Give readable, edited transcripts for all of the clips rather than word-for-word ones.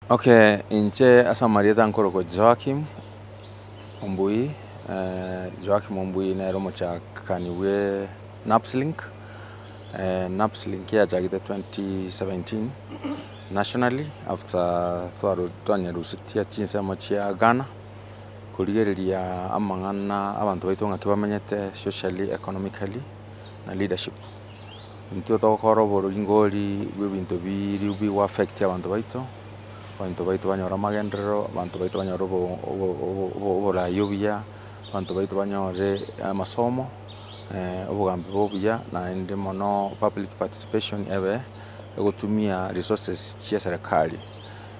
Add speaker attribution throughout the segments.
Speaker 1: Okay, inche asa marieta nkoro ko Joachim Ombui. Joachim Ombui na romo cha kaniwe Napslink. Napslink ya jagite 2017 nationally after twanya rusitia chinsa machia Ghana kuligereria amangana abantu baitu ngakibamenyete socially, economically na leadership. Ntuo tokoro borungoli bwebintu biri bi affect abantu baitu. Abantu baitu banyora magendero, abantu baitu banyora oborayobia, abantu baitu banyore amasomo, obugambi bobia na ndi mono public participation ebe egotumia resources cia serikali.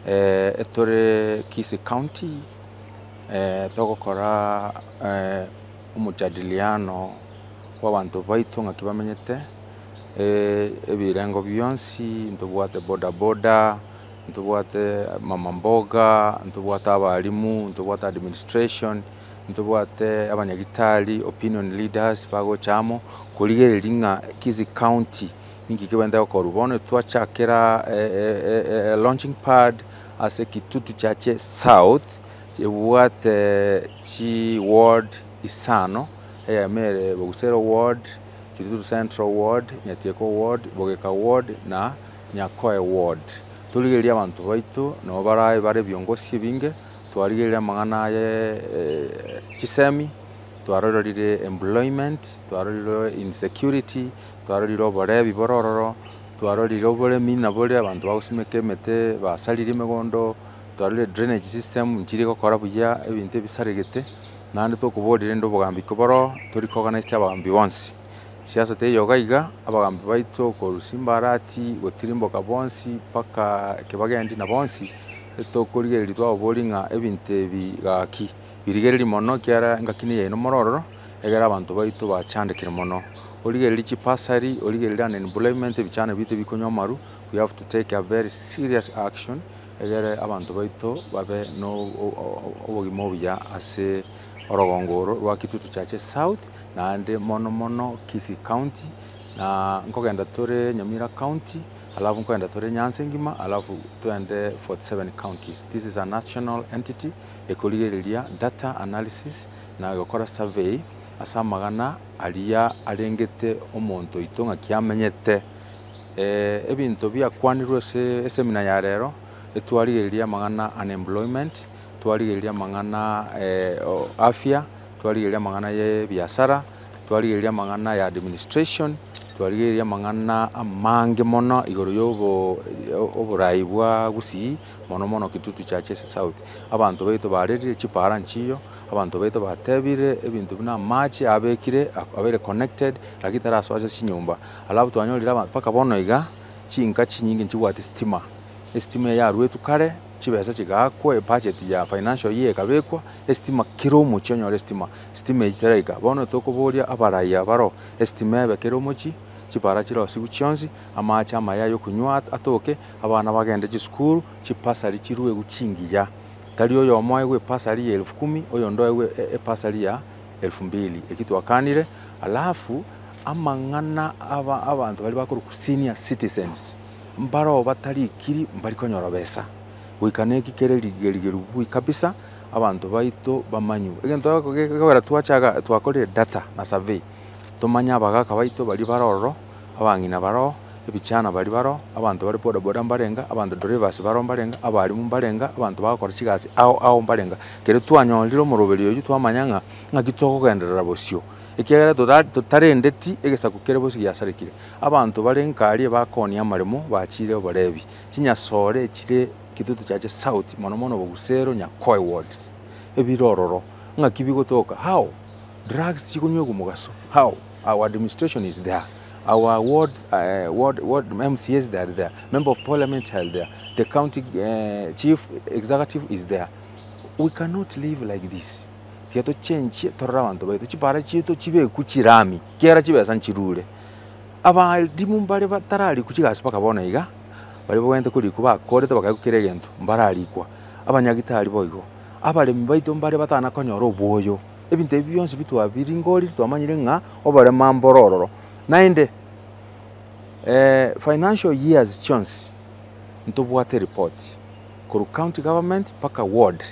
Speaker 1: Etore Kisii County togokora umujadiliano w'abantu baitu ngakibamenyete ebirengo byonsi ntubwate boda ntubwate mama mboga, ntubwate abalimu, ntubwate administration, ntubwate abanyagitali, opinion leaders bago chamo kuligereria Kisii County nikikibenda ko rubone twachakera launching pad ase Kitutu chache South ebwate chi ward isano mere Bugusero ward, Kitutu Central ward, Nyatieko ward, Bogeka ward na Nyakoe ward. Tuligereria abantu baitu no baraye bare byongosi binge twarigereria mangana ye kisemi twarororire employment twarorire insecurity twarorire bare biborororo twarorire bare mina bore abantu bagusimeke mete basalire megondo twarorire drainage system nkiri gukora buya ebintu bisaregete nandi tokubodire ndo bugambi kuboro turi organize abagambi bonsi siasa te yogaiga abagambi baitu ko Rusimbarati gotirimboka bonsi paka kibagendi na bonsi etokurigereri twaboringa ebinte bigaki birigereri mono kyara ngakini ye no mororo egera abantu baitu bachandikira mono origereri chipasari origereri unemployment bichane bite bikonyomaru. We have to take a very serious action egere abantu baitu babe no obogimobya ase orogongoro rwa Kitutu chache South na ande mono Kisii County na nkogenda tore Nyamira County alafu nkogenda tore Nyanza ngima alafu tuende 47 counties. This is a national entity ekoligereria data analysis na gukora survey asa magana aliya arengete omonto itonga kiamenyete ebintu bya kwanirwe se seminar ya rero etwarigereria magana unemployment twarigereria mangana afya twarigereria mangana ye biashara twarigereria mangana ya administration twarigereria mangana amange mono igoro yobo oboraibwa gusi mono Kitutu chache South. Abantu baitu barerire chipara nchiyo abantu baitu batebire ebintu bina match abekire abere connected lakitara soje chinyumba alafu twanyorira abantu paka bono iga chinka chinyingi nchibwati stima ya rwetu kare chibesa chigakwa budget ya financial year kabekwa estima kiromo cyonyore stima itereka bono tokoboria abaraya baro estima be kiromo chipara chiro siguchonzi amacha amaya yo kunywa atoke abana bagende chi school chipasari chiruwe guchingiya taliyo yo moye gwe pasari ya 10,000 oyo ndowe pasari ya 2,000 ekitwakanire alafu amangana abantu bali bakuru ku senior citizens mbaro batari kiri mbari konyora besa wikaneki kererigeru kabisa abantu baitu bamanyu egento gakora twachaga twakorire data na survey tumanya abagaka baitu bali baroro abangina baro ebichana bali baro abantu bari boda mbarenga abantu drivers baro mbarenga abali mbarenga abantu bakora kigasi aho mbarenga kere twanyoliro muroberiyo twamanyanga ngakitoko kugenderera bosyo ekigera tutarendeti egesa kukere bosi yasarekire abantu barenkari bakoni amarimo bachire barebi kinyasore kire Kitutu chache South mono Bugusero Nyakoe wards ebirororo ngakibigotoka how drugs chikunyo gumugaso how our administration is there, our ward MCAs they are there, member of parliament are there, the county chief executive is there. We cannot live like this. Tiato change torabantu baitu chipara chito chibe kuchirami kera chibesa nchirure aba dimumbare batarali kuchigasi paka bona iga bari bwente kuri kuba korete bakagukire gento mbaralikwa abanyagitali boigo abale mbaito mbare batana konyoro boyo ebinte byonse bitwa biringoli twamanyire nga obare mambororo nainde financial years chance ntobwate report kuru county government paka ward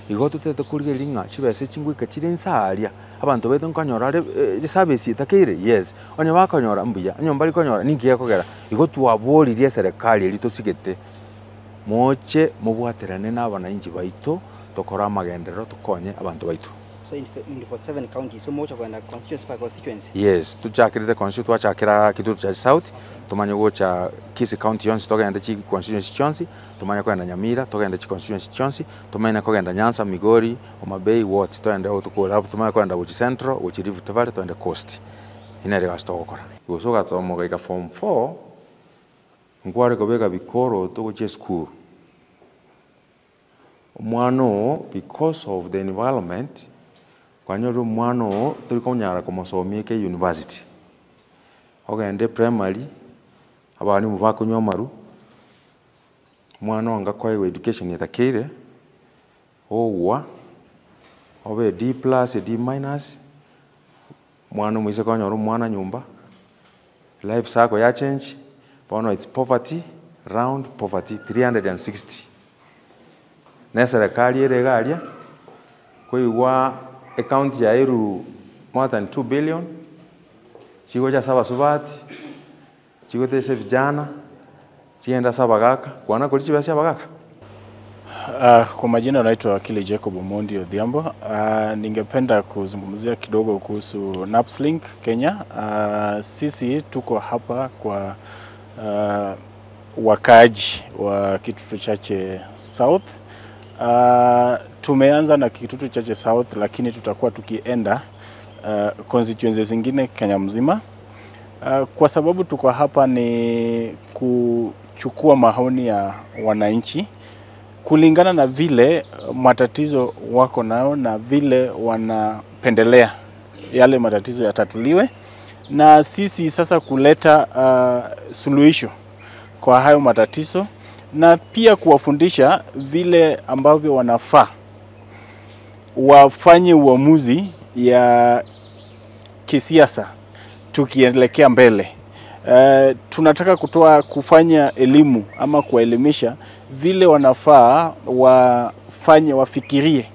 Speaker 1: igo tutete kurigeria chibese chingwika chiri nsaria abantu betu nkonyora service itakire yes onye bakonyora mbuya nyomba ri konyora ningiye kogera igo twaboririe serikali eri tusigete moche mubwaterane n'abananchi baitu tokora amagenderero tukonye abantu baitu.
Speaker 2: So in 47 counties, so much of a constituency by constituency?
Speaker 1: Yes, tuchakirite constituency twachakira Kitutu cha South, tumanye gocha Kisii County yonsi togenda chi constituency chonsi, tumanye kwenda Nyamira togenda chi constituency chonsi, tumanye kwenda Nyanza, Migori, Homa Bay, Wot twende utukura hapo, tumanye kwenda Buchi Central, Buchi Rift Valley twende Coast. Inere gastokora. Gusoka tomo ga form 4 ngware kobeka bikoro tugoche school. Mwano because of the environment kwanyoro mwano turi konyara kumusomie ke university ogende primary abani mubako nyomaru mwano anga kwa education yatakire owa obe D+ D-, mwano mwise konyoro mwana nyumba life sako ya change bono it's poverty round poverty 360 na serikali eregaria kuiwa account ya eru more than 2 billion chigo cha saba subati chigo tese vijana chienda saba gaka kwana kulichi basi abagaka.
Speaker 3: Kwa majina naitwa wakili Jacob Omondi Odhiambo. Ningependa kuzungumzia kidogo kuhusu NAPSLink Kenya. Sisi tuko hapa kwa wakaaji wa Kitutu Chache South. Tumeanza na Kitutu Chache South, lakini tutakuwa tukienda constituencies zingine Kenya mzima. Kwa sababu tuko hapa ni kuchukua maoni ya wananchi kulingana na vile matatizo wako nao na vile wanapendelea yale matatizo yatatuliwe, na sisi sasa kuleta suluhisho kwa hayo matatizo, na pia kuwafundisha vile ambavyo wanafaa wafanye uamuzi ya kisiasa tukielekea mbele. Tunataka kufanya elimu ama kuwaelimisha vile wanafaa wafikirie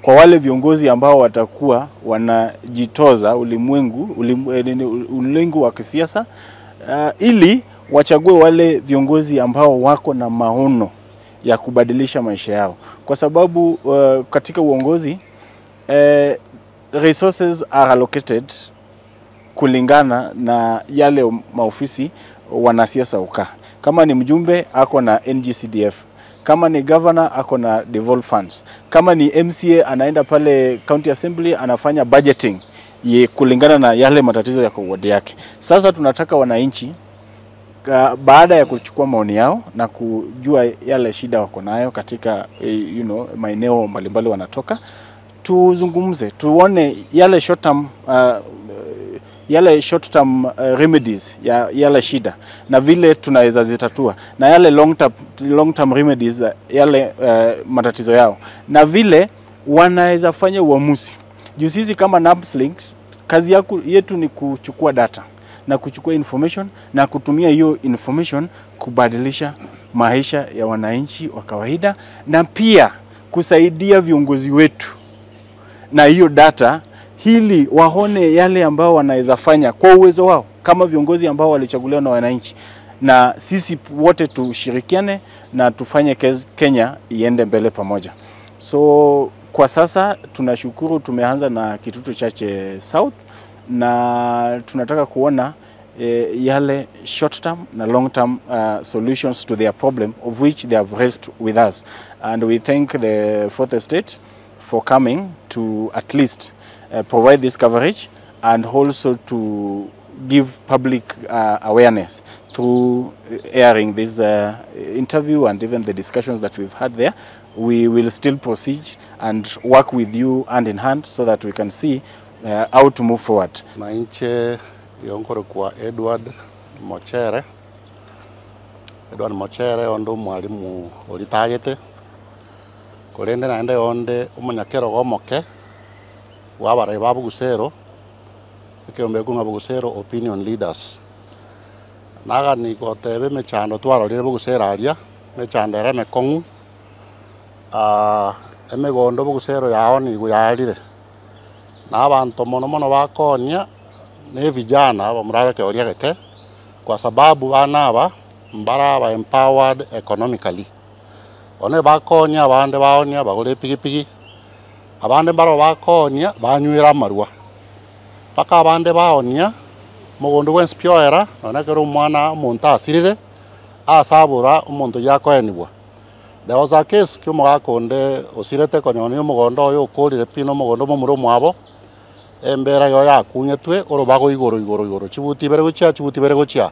Speaker 3: kwa wale viongozi ambao watakuwa wanajitoza ulimwengu wa kisiasa, ili wachague wale viongozi ambao wako na maono ya kubadilisha maisha yao, kwa sababu katika uongozi resources are allocated kulingana na yale maofisi wanasiasa ukaa. Kama ni mjumbe ako na NGCDF, kama ni governor ako na devolved funds, kama ni MCA anaenda pale county assembly anafanya budgeting kulingana na yale matatizo ya ward yake. Sasa tunataka wananchi baada ya kuchukua maoni yao na kujua yale shida wako nayo katika maeneo mbalimbali wanatoka, tuzungumze, tuone yale short-term remedies ya yale shida na vile tunaweza zitatua, na yale long-term remedies yale matatizo yao, na vile wanaweza fanya uamuzi. Juu sisi kama NAPSLink kazi yetu ni kuchukua data na kuchukua information na kutumia hiyo information kubadilisha maisha ya wananchi wa kawaida, na pia kusaidia viongozi wetu na hiyo data hili waone yale ambao wanaweza fanya kwa uwezo wao kama viongozi ambao walichaguliwa na wananchi, na sisi wote tushirikiane na tufanye Kenya iende mbele pamoja. So kwa sasa tunashukuru, tumeanza na Kitutu Chache South na tunataka kuona yale short term na long term solutions to their problem of which they have raised with us, and we thank the fourth estate for coming to at least provide this coverage and also to give public awareness through airing this interview and even the discussions that we've had there. We will still proceed and work with you hand in hand so that we can see how to move forward.
Speaker 4: Mainche yonkoro kwa Edward Mochere ondo mwalimu olitagete kolende naende onde umanyakero gomoke wabare babugusero ekiombe kunga bugusero opinion leaders naga ni gotebe mechando twarorire bugusera aria mechando ere mekongu emigondo bugusero yao ni guyarire na abantu mono bakonia ni vijana bamurabe keoria geke kwa sababu bana aba mbara empowered economically one bakonia abande baonia bagure pigipigi abande mbaro bakonia banywira marua paka abande baonia mugondo wenspioera onekero umwana umuntu asirire asabura umuntu yakoenibwa. There was a case kyumugakonde osirete konyoni umugondo oyo ukurire pino umugondo mumuro mwabo embera yo yakunyetwe orobago igoro chibuti bere gochia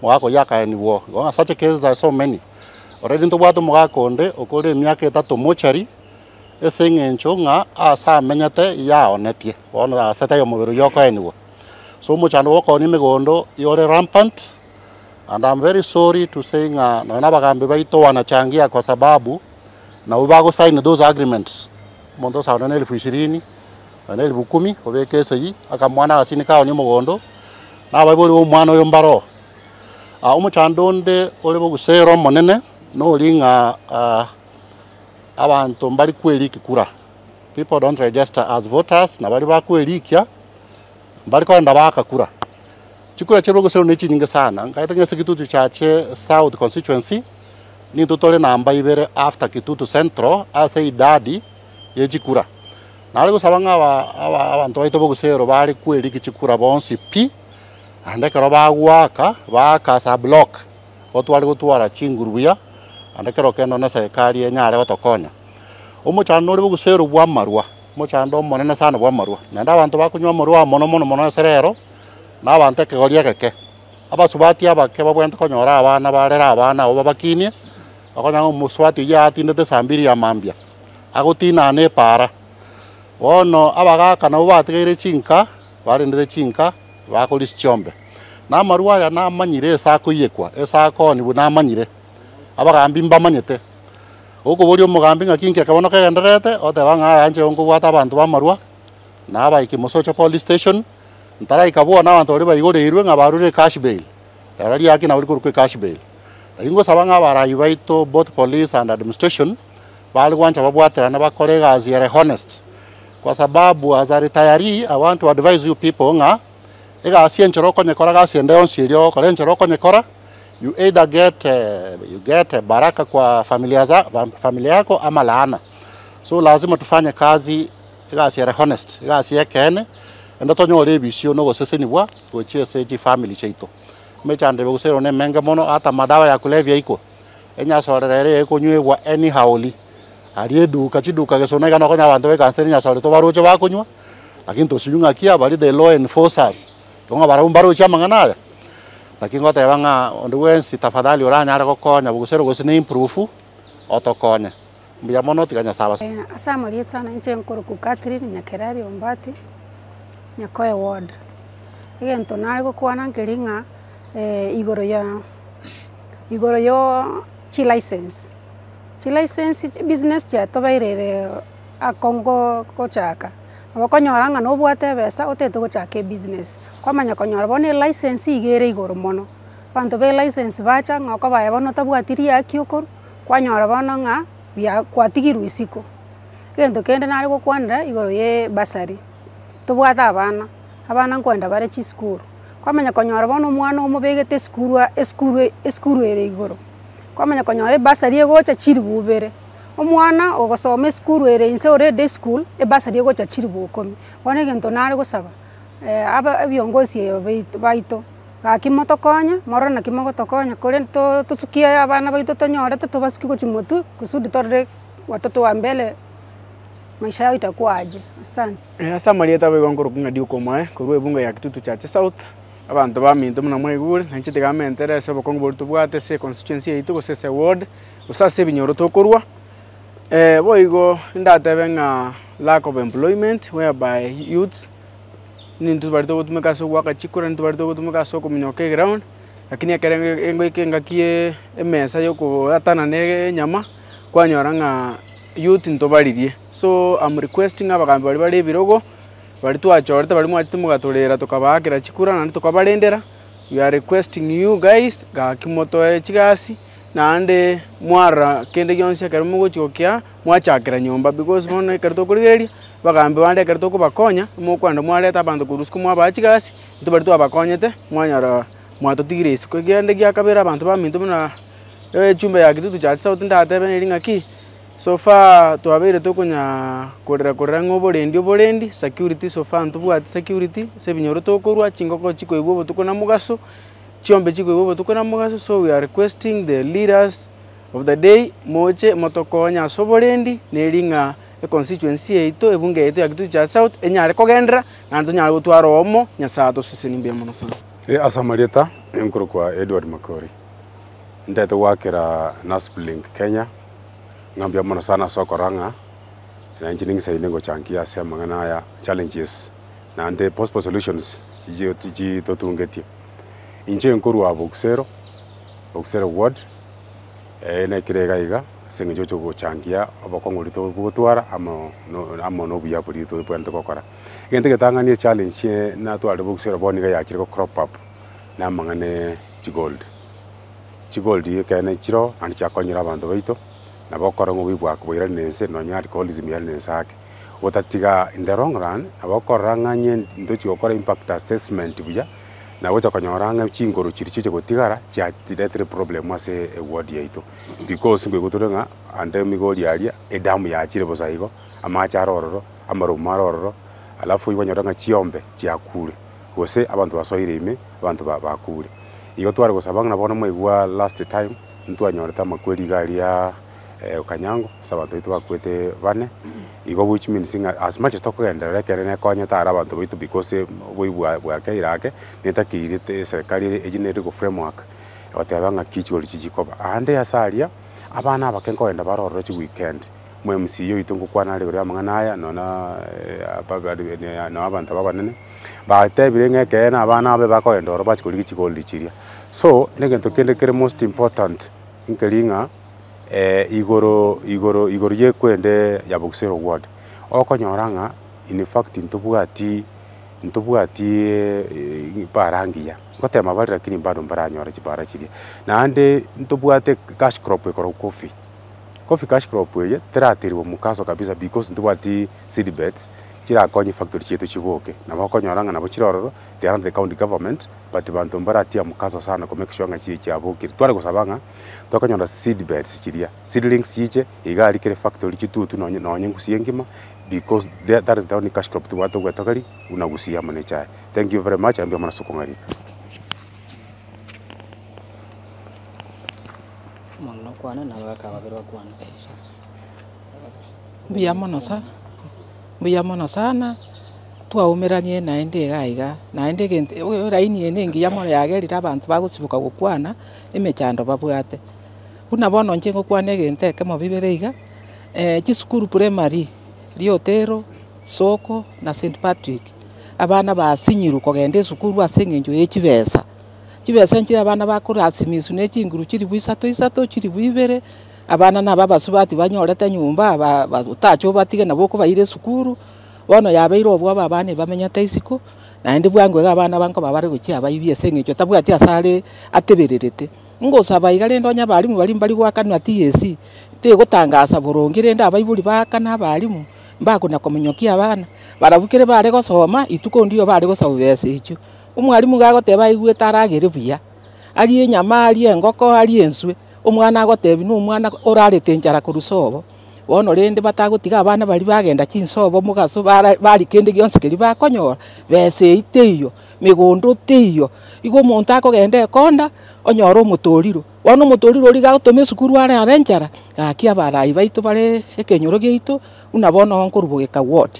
Speaker 4: mugako yakaenibwo. Such a cases are so many already ntobwato mugakonde okore emyaka 3 mochari esengencho nga asa menyete yaonetie bono asete yo mubiro yokaenibwo. So muchando wokoni migondo yore rampant. And I'm very sorry to say na bagambe baito wanachangia kwa sababu na ubago sign those agreements mondo sauna na 2020 na 1010 obeke sayi akamwana asini kawo ni mugondo na babori umwana oyo mbaro umuchandonde ole bogusero monene no linga abantu mbali kweli kikura. People don't register as voters na bali bakwelikia mbali kwa ndabaka kura. Chikura chero gusero nechi nyinga sana ngaita ngese kitutu chache South constituency ni tutole namba ibere after kitutu central ase idadi ye chikura nale gusabanga abantu baito bogusero bali kweli kichikura bonsi pi ande kero bagwaka baka sa block otwali gutwara chinguruya ande kero kendo na serikali enyare gotokonya umuchano oli bogusero bwa marwa muchando monene sana bwa marwa nanda abantu bakunywa marwa mono serero n'abantu kegoria geke abasubati abake babwente konyora abana barera abana oba bakinie akonya umuswati ya atindete sambiri ya mambia agotina ne para wono abagaka na ubategere chinka barindete chinka bakolis chombe na marua ya na manyire sa kuyekwa esa ko ni buna manyire abagambi mbamanyete uko buri umugambi ngakinke akabono kagenderete otebanga anje ongo gwata abantu ba marua na abaiki musocho police station ntara ikabua na abantu bari bayigoreirwe ngabarure cash bail yarari yaki na uri kurukwe cash bail ingo sabanga barayi baito both police and administration bali kwancha babwatira na bakorega as yere honest kwa sababu as a retiree I want to advise you people nga ega asienchero konyekora gasiende onsirio kolenchero konyekora you either get baraka kwa familia yako ama laana. So lazima tufanye kazi ega asiyere honest ega asiyekene enda tonyo lebisio no goseseni bwa gochie seji family cheito mechande begusero ne menga mono ata madawa ya kulevya iko enya sorere eko nywe anyhowly arieduka chiduka gesona igana konya abantu bekanseni nya sore to baroche bakunywa lakini to siyunga kia bali the law enforcers tonga barumbaru cha mangana lakini ngote banga onduwensi tafadhali oranya ara gokonya bugusero gosene improve otokonya mbya mono tiganya saba
Speaker 5: asa marieta na nche nkoro ku Catherine Nyakerari Ombati Nyakoe ward egento nare gokwana nkiringa igoro yo chi license business cha tobairere akongo kochaka abakonyoranga no bwate besa otete gochaka business kwamanya konyora bone license igere igoro mono bantu be license bacha ngoko baye bono tabwatiria akiokoro kwanyora bono nga bya kwatigiru isiko egento kende nare gokwanira igoro ye basari tubwata abana nkwenda bare chi school kwamanya konyora bono mwana omubegete school ere igoro kwamanya konyora basari egocha chiribubere omwana ogosoma school ere inse already school basari egocha chiribukomi bone gento nare gosaba aba byongozi baito gakimotokonya morona kimogotokonya kore tusukia abana baito tonyora tutubasiki gochimotu kusudi torre watoto wa mbele maisha yao itakuwa aje. Asante.
Speaker 6: Asa marieta begongoro kungadio komae kurwe bunga ya kitutu chache South abantu baminto muna mwegure nanchite gamentere sebo kongo borto bwate se constituency yitu se ward usase binyoro tokorwa boigo ndate benga lack of employment whereby youths nintu barito gutumeka so waka chikura nintu barito gutumeka so kominyoke ground lakini akerenge engo ikenga kie emesa yoko atana ne nyama kwanyoranga youth ntobaririe. So I'm requesting abagambi bali birogo bali twachorete bali mwachite mugatorera tukabakira chikura nandi tukabarendera. We are requesting you guys ga kimoto chigasi nande mwara kende gyonse karimu gochokya mwachakira nyomba because bono ekerto kurigeria bagambe bande ekerto kubakonya mukwanda mwareta abantu kurusku mwabachigasi ntubari twabakonyete mwanyara mwatotigire isiko gende gya kabera abantu baminto muna chumba ya Kitutu Church South ndatebe neringa ki so far twabere tokunya korera ngoborendi security so far ntubwati security sebinyoro tokorwa chingoko chiko ibobo tukona mugaso chiombe chiko ibobo tukona mugaso. So we are requesting the leaders of the day moche motokonya soborendi neringa e constituency eito ebunge eito ya Kitutu Church South enyare kogendera nanto nyare gutwara omo nyasato sesenimbia muno sana.
Speaker 7: Asamarieta enkuru kwa Edward Makori ndete wakira Nasblink Kenya ngambia muno sana soko ranga na engineering saine go changia sema ngana ya challenges na ande possible solutions ji totungeti inje enkuru wa Boxero ward na kirega iga singe jojo go changia abakongoli to gutwara amo no buya buri to pwente kokora gente getangania challenge na to ale Boxero boniga yakire ko crop up na mangane chigold yekene chiro ani chakonyira abantu baito na bokora ngo bibwa kubira nese no nyari alcoholism ya nese ake otatiga in the long run abokora nganye ndochi okora impact assessment buya na wocha konyoranga chingoro chirichiche gotigara cha diretire problem ase ward yaito because ngwe guturenga ande migoli aria edamu ya chire bosaigo amacharororo amarumarororo alafu ibonyoranga chiombe chiakure gose abantu basoire ime abantu bakure iyo twari gusabanga nabona mwigwa last time ntwanyoreta makweri garia Kanyango sabantu bitu bakwete bane igo which means as much as tokugenda rekere konya tara abantu bitu because boibwa bwake irake netakirite serikali ejinere go framework watabanga kicholi chijikoba ande asaria abana abakenko enda baroro chi weekend mwe MCU itungu kwana ari uri mangana aya nona abagari na abantu babanene batebire ngeke na abana abe bakoenda oro bachikoli chigoli chiria so negento kende kere most important inkelinga igoro ye kwende ya Boxero ward okonyoranga in fact ntubwati parangia ngotema bari lakini bado mbaranyora chipara chiri na ande ntubwate cash crop ekoro coffee cash crop ye teratirwo mukaso kabisa because ntubwati seedbeds chira konyi factory chetu chiboke na bakonyoranga nabo chirororo they are the county government but bantu mbaratia mukaso sana ko make sure nga chi chaboke tware gusabanga twakanyora seedbeds chiria seedlings yiche igali kire factory chitutu nonye ngusiyengima because that is the only cash crop tuwato gwetagari unagusia manecha. Thank you very much ambia mana sokongarika
Speaker 2: mono kwana na waka wabirwa kwana
Speaker 8: Buya mono sana twaumiranie naende gaiga naende gente raini enengi yamo yagerira abantu bagusibuka gukwana emechando babwate una bono njengo kwane gente kemo bibereiga chisukuru primary Liotero Soko na St Patrick abana basinyiru kogende sukuru asengenjo echibesa nchira abana bakora asimisu nechinguru chiri bwisato chiri bwibere abana nababa subati banyoreta nyumba utacho batige naboko bayire sukuru bono yabeiro obwo abana bamenya taisiko naende bwangwe abana banko babare gukia bayibie sengejo tabwati asale atebererete ngosaba igalendo nya balimu bali gwakanu TSC te gutangasa burongire nda abayibuli bakana balimu mbakuna komenyokia abana barabukire bare gosoma ituko ndio bare gosabese icho umwalimu gagoteba igwe taragere buya ali enyama ali engoko ali enswe umwana agotebi no umwana orarete njara kurusobo bono rende batagutiga abana bali bagenda chinsobo mugaso bari kende gyonse kiri bakonyora bese iteyo migondo teyo igo muntu akogende konda onyora omutoriro wono omutoriro ori gagotome sukuru are arenjara gaki abarayi baito bare ekenyoro geito una bono nkorubugeka ward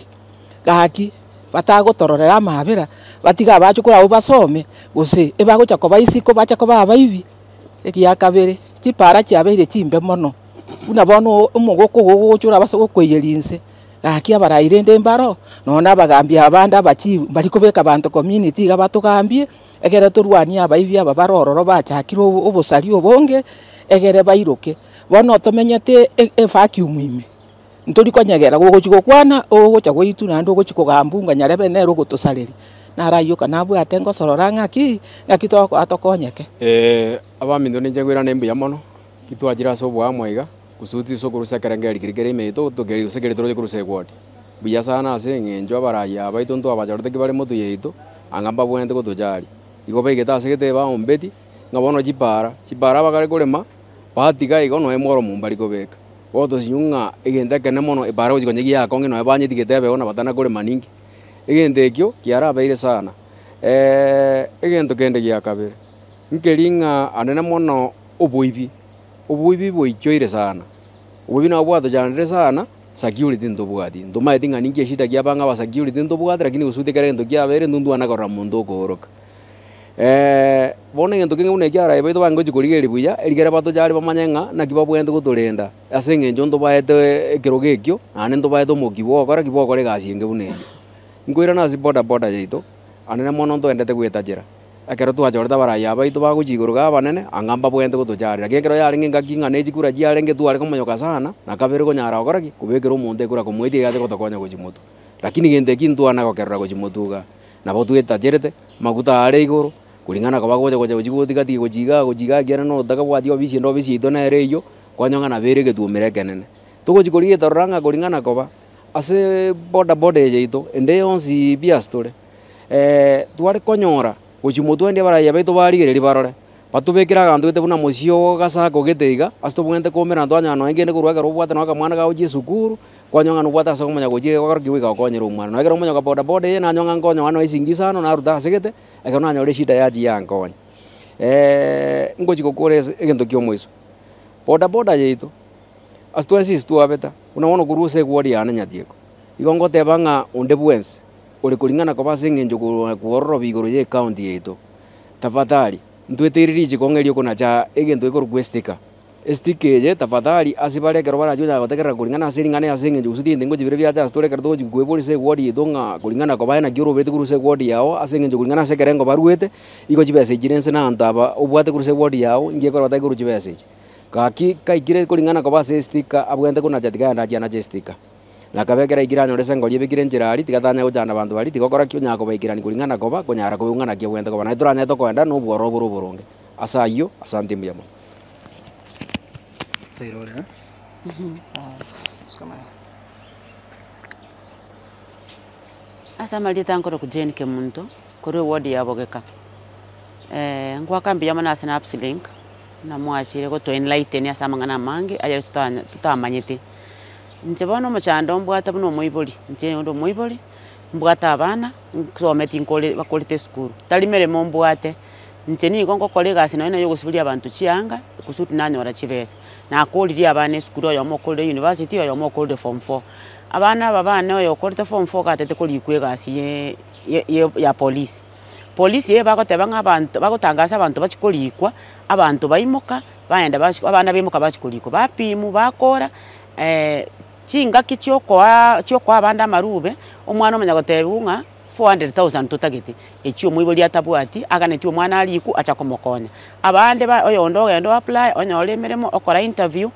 Speaker 8: gaki batagotororera amabera batiga abacho kura basome gose ebagocha ko baisiko bacha ko babaibi ekia kabere chipara chiabeire chimbe mono una bono umugoko gogochura baso gokweyerinse gaki abaraire ndembaro nona bagambia abanda bachi bali kubeka abantu community gabatugambie egere turwania abaibi ababarororo bachakiro obosari obonge egere bairoke bono tomenyete vacuum ime ntori konyegera gogochiko kwana ogocha goitu nando gochiko gambunga nyarebe nero gotosaleri narayo kana bwa tengo sororanga ki ngakito atokonyeke
Speaker 6: abamindo ninjegwira nembe yamono kitwajira so bwa mwaiga kusuti so kurusa karangeri kirikere meito to geri usekere toro kurusa ward buya sana ase ngenjo abaraya baito ndo abajorte kibare motu yeito angamba bwente kutujari igobe getase geteba ombeti ngabono chipara bagare kurema batiga igono emoro mumbari kobeka oto sinyunga igende kene mono ibara uzi konyegi yakonge no ebanyiti getebe ona batana kurema ningi igende ekyo kiara abeire sana egento kende gya kabere nkeringa anene mono oboibi boichoire sana oboibi na bwato janire sana security ndobwati ndomaiti ngani ngi shida gya banga ba security ndobwati lakini usute kare ndo gya bere ndundu anakora mundu okoroka bone ngento kinga une kyara ibaito bango chikurigeri buya erigera bato jari bamanyenga na kibabwende kuturenda ase ngenjo ndo baete ekiroge ekyo ane ndo baete mokibo okora kibokore gasienge bunenge ngwira na si boda yaito anene mono ndo endete gwetajira akero twajorta baraya baito baguchiguruga banene angamba bwende kutujarira gekero yari ngenga kinga neji kura jiarenge tware komonyoka sana na kabere konyara okora ki kubekero munde kura komwedi gate kotokonya gochimutu lakini gente kintu ana gokerra gochimutuga nabo twetajerete maguta are iguru kulingana kwa bagoje gochigotika ti gochiga gera no daga bwati obisi ndo obisi ito na ereyo kwanyonga na bere getumire kenene tugochikoriye toranga kulingana kwa ase boda yeito ende onsi biastore tware konyora gochimutu ende baraya baito barigeri barore batubekira gantu gete buna musio gasako geteiga asto bwente komera ntwanya no engene kurwaga robwata no kamwana ga uji sukuru kwanyonga no bwata so kumanya gochire kwa kiwika konyera umwana no egero munya boda ye na nyonga ngonyo ano isingisa no na ruta segete ekana nyore shida yaji yankonya ngochi kokore egento kyo mwiso boda yeito asto ensis tuabeta unaona kuruse kwori yana nyatieko igongo tebanga unde bwense uri kulingana kwa base ngenjo kuororo bigoro ye county yeito tafadhali ntweteriri chikongerio kuna cha egento iko requestika estikeje tafadhali asibale kero bara junya gotekera kulingana asiringane asengenjo usudi ndengo jibire bya ja store kerto gkwebori se wodi donga kulingana kwa bana giro bete kuruse wodi yao asengenjo kulingana se kerengo baruete iko jibese jirense na antaba obwate kuruse wodi yao ingeko bata kuru jibese kaki kaikire kulingana kwa base stika abwente kuna jatika na jana jestika la kabekera igira nyorese ngoli bekire njirari tigatanya ujana bantu bari tigokora kyo nyako baikirani kulingana kwa konyara kuyungana kyo bwente kwa na ituranya to kwenda no bworo buronge asayo asante mbiyamo
Speaker 2: Tairore
Speaker 9: asa malita nkoro kujeni ke muntu kuri wodi yabogeka ngwa kambi yamana asina upslink na mwachire ko to enlighten ya samangana mangi aje tutamanyete nje bono muchando mbwata buno moiboli nje ndo moiboli mbwata abana nsometi nkole bakolite skuru talimere mombwate nje ni gongo kolega asina ina yogo sibulia abantu chianga kusuti nanyora chibese na koliri abana skuru yo mokole university yo mokole form 4 abana babana yo kolite form 4 katete koli kwega asi ya police ye bakotebanga abantu bakotangasa abantu bachikolikwa abantu baimoka baenda abana bemoka bachikolikwa bapimu bakora chinga kichokwa abanda marube omwana omanya gotebunga 400,000 tutagete ekyo mwiboli atabwati aganeti omwana aliku acha komokonya abande oyo ndo gendo apply onyole meremo okora interview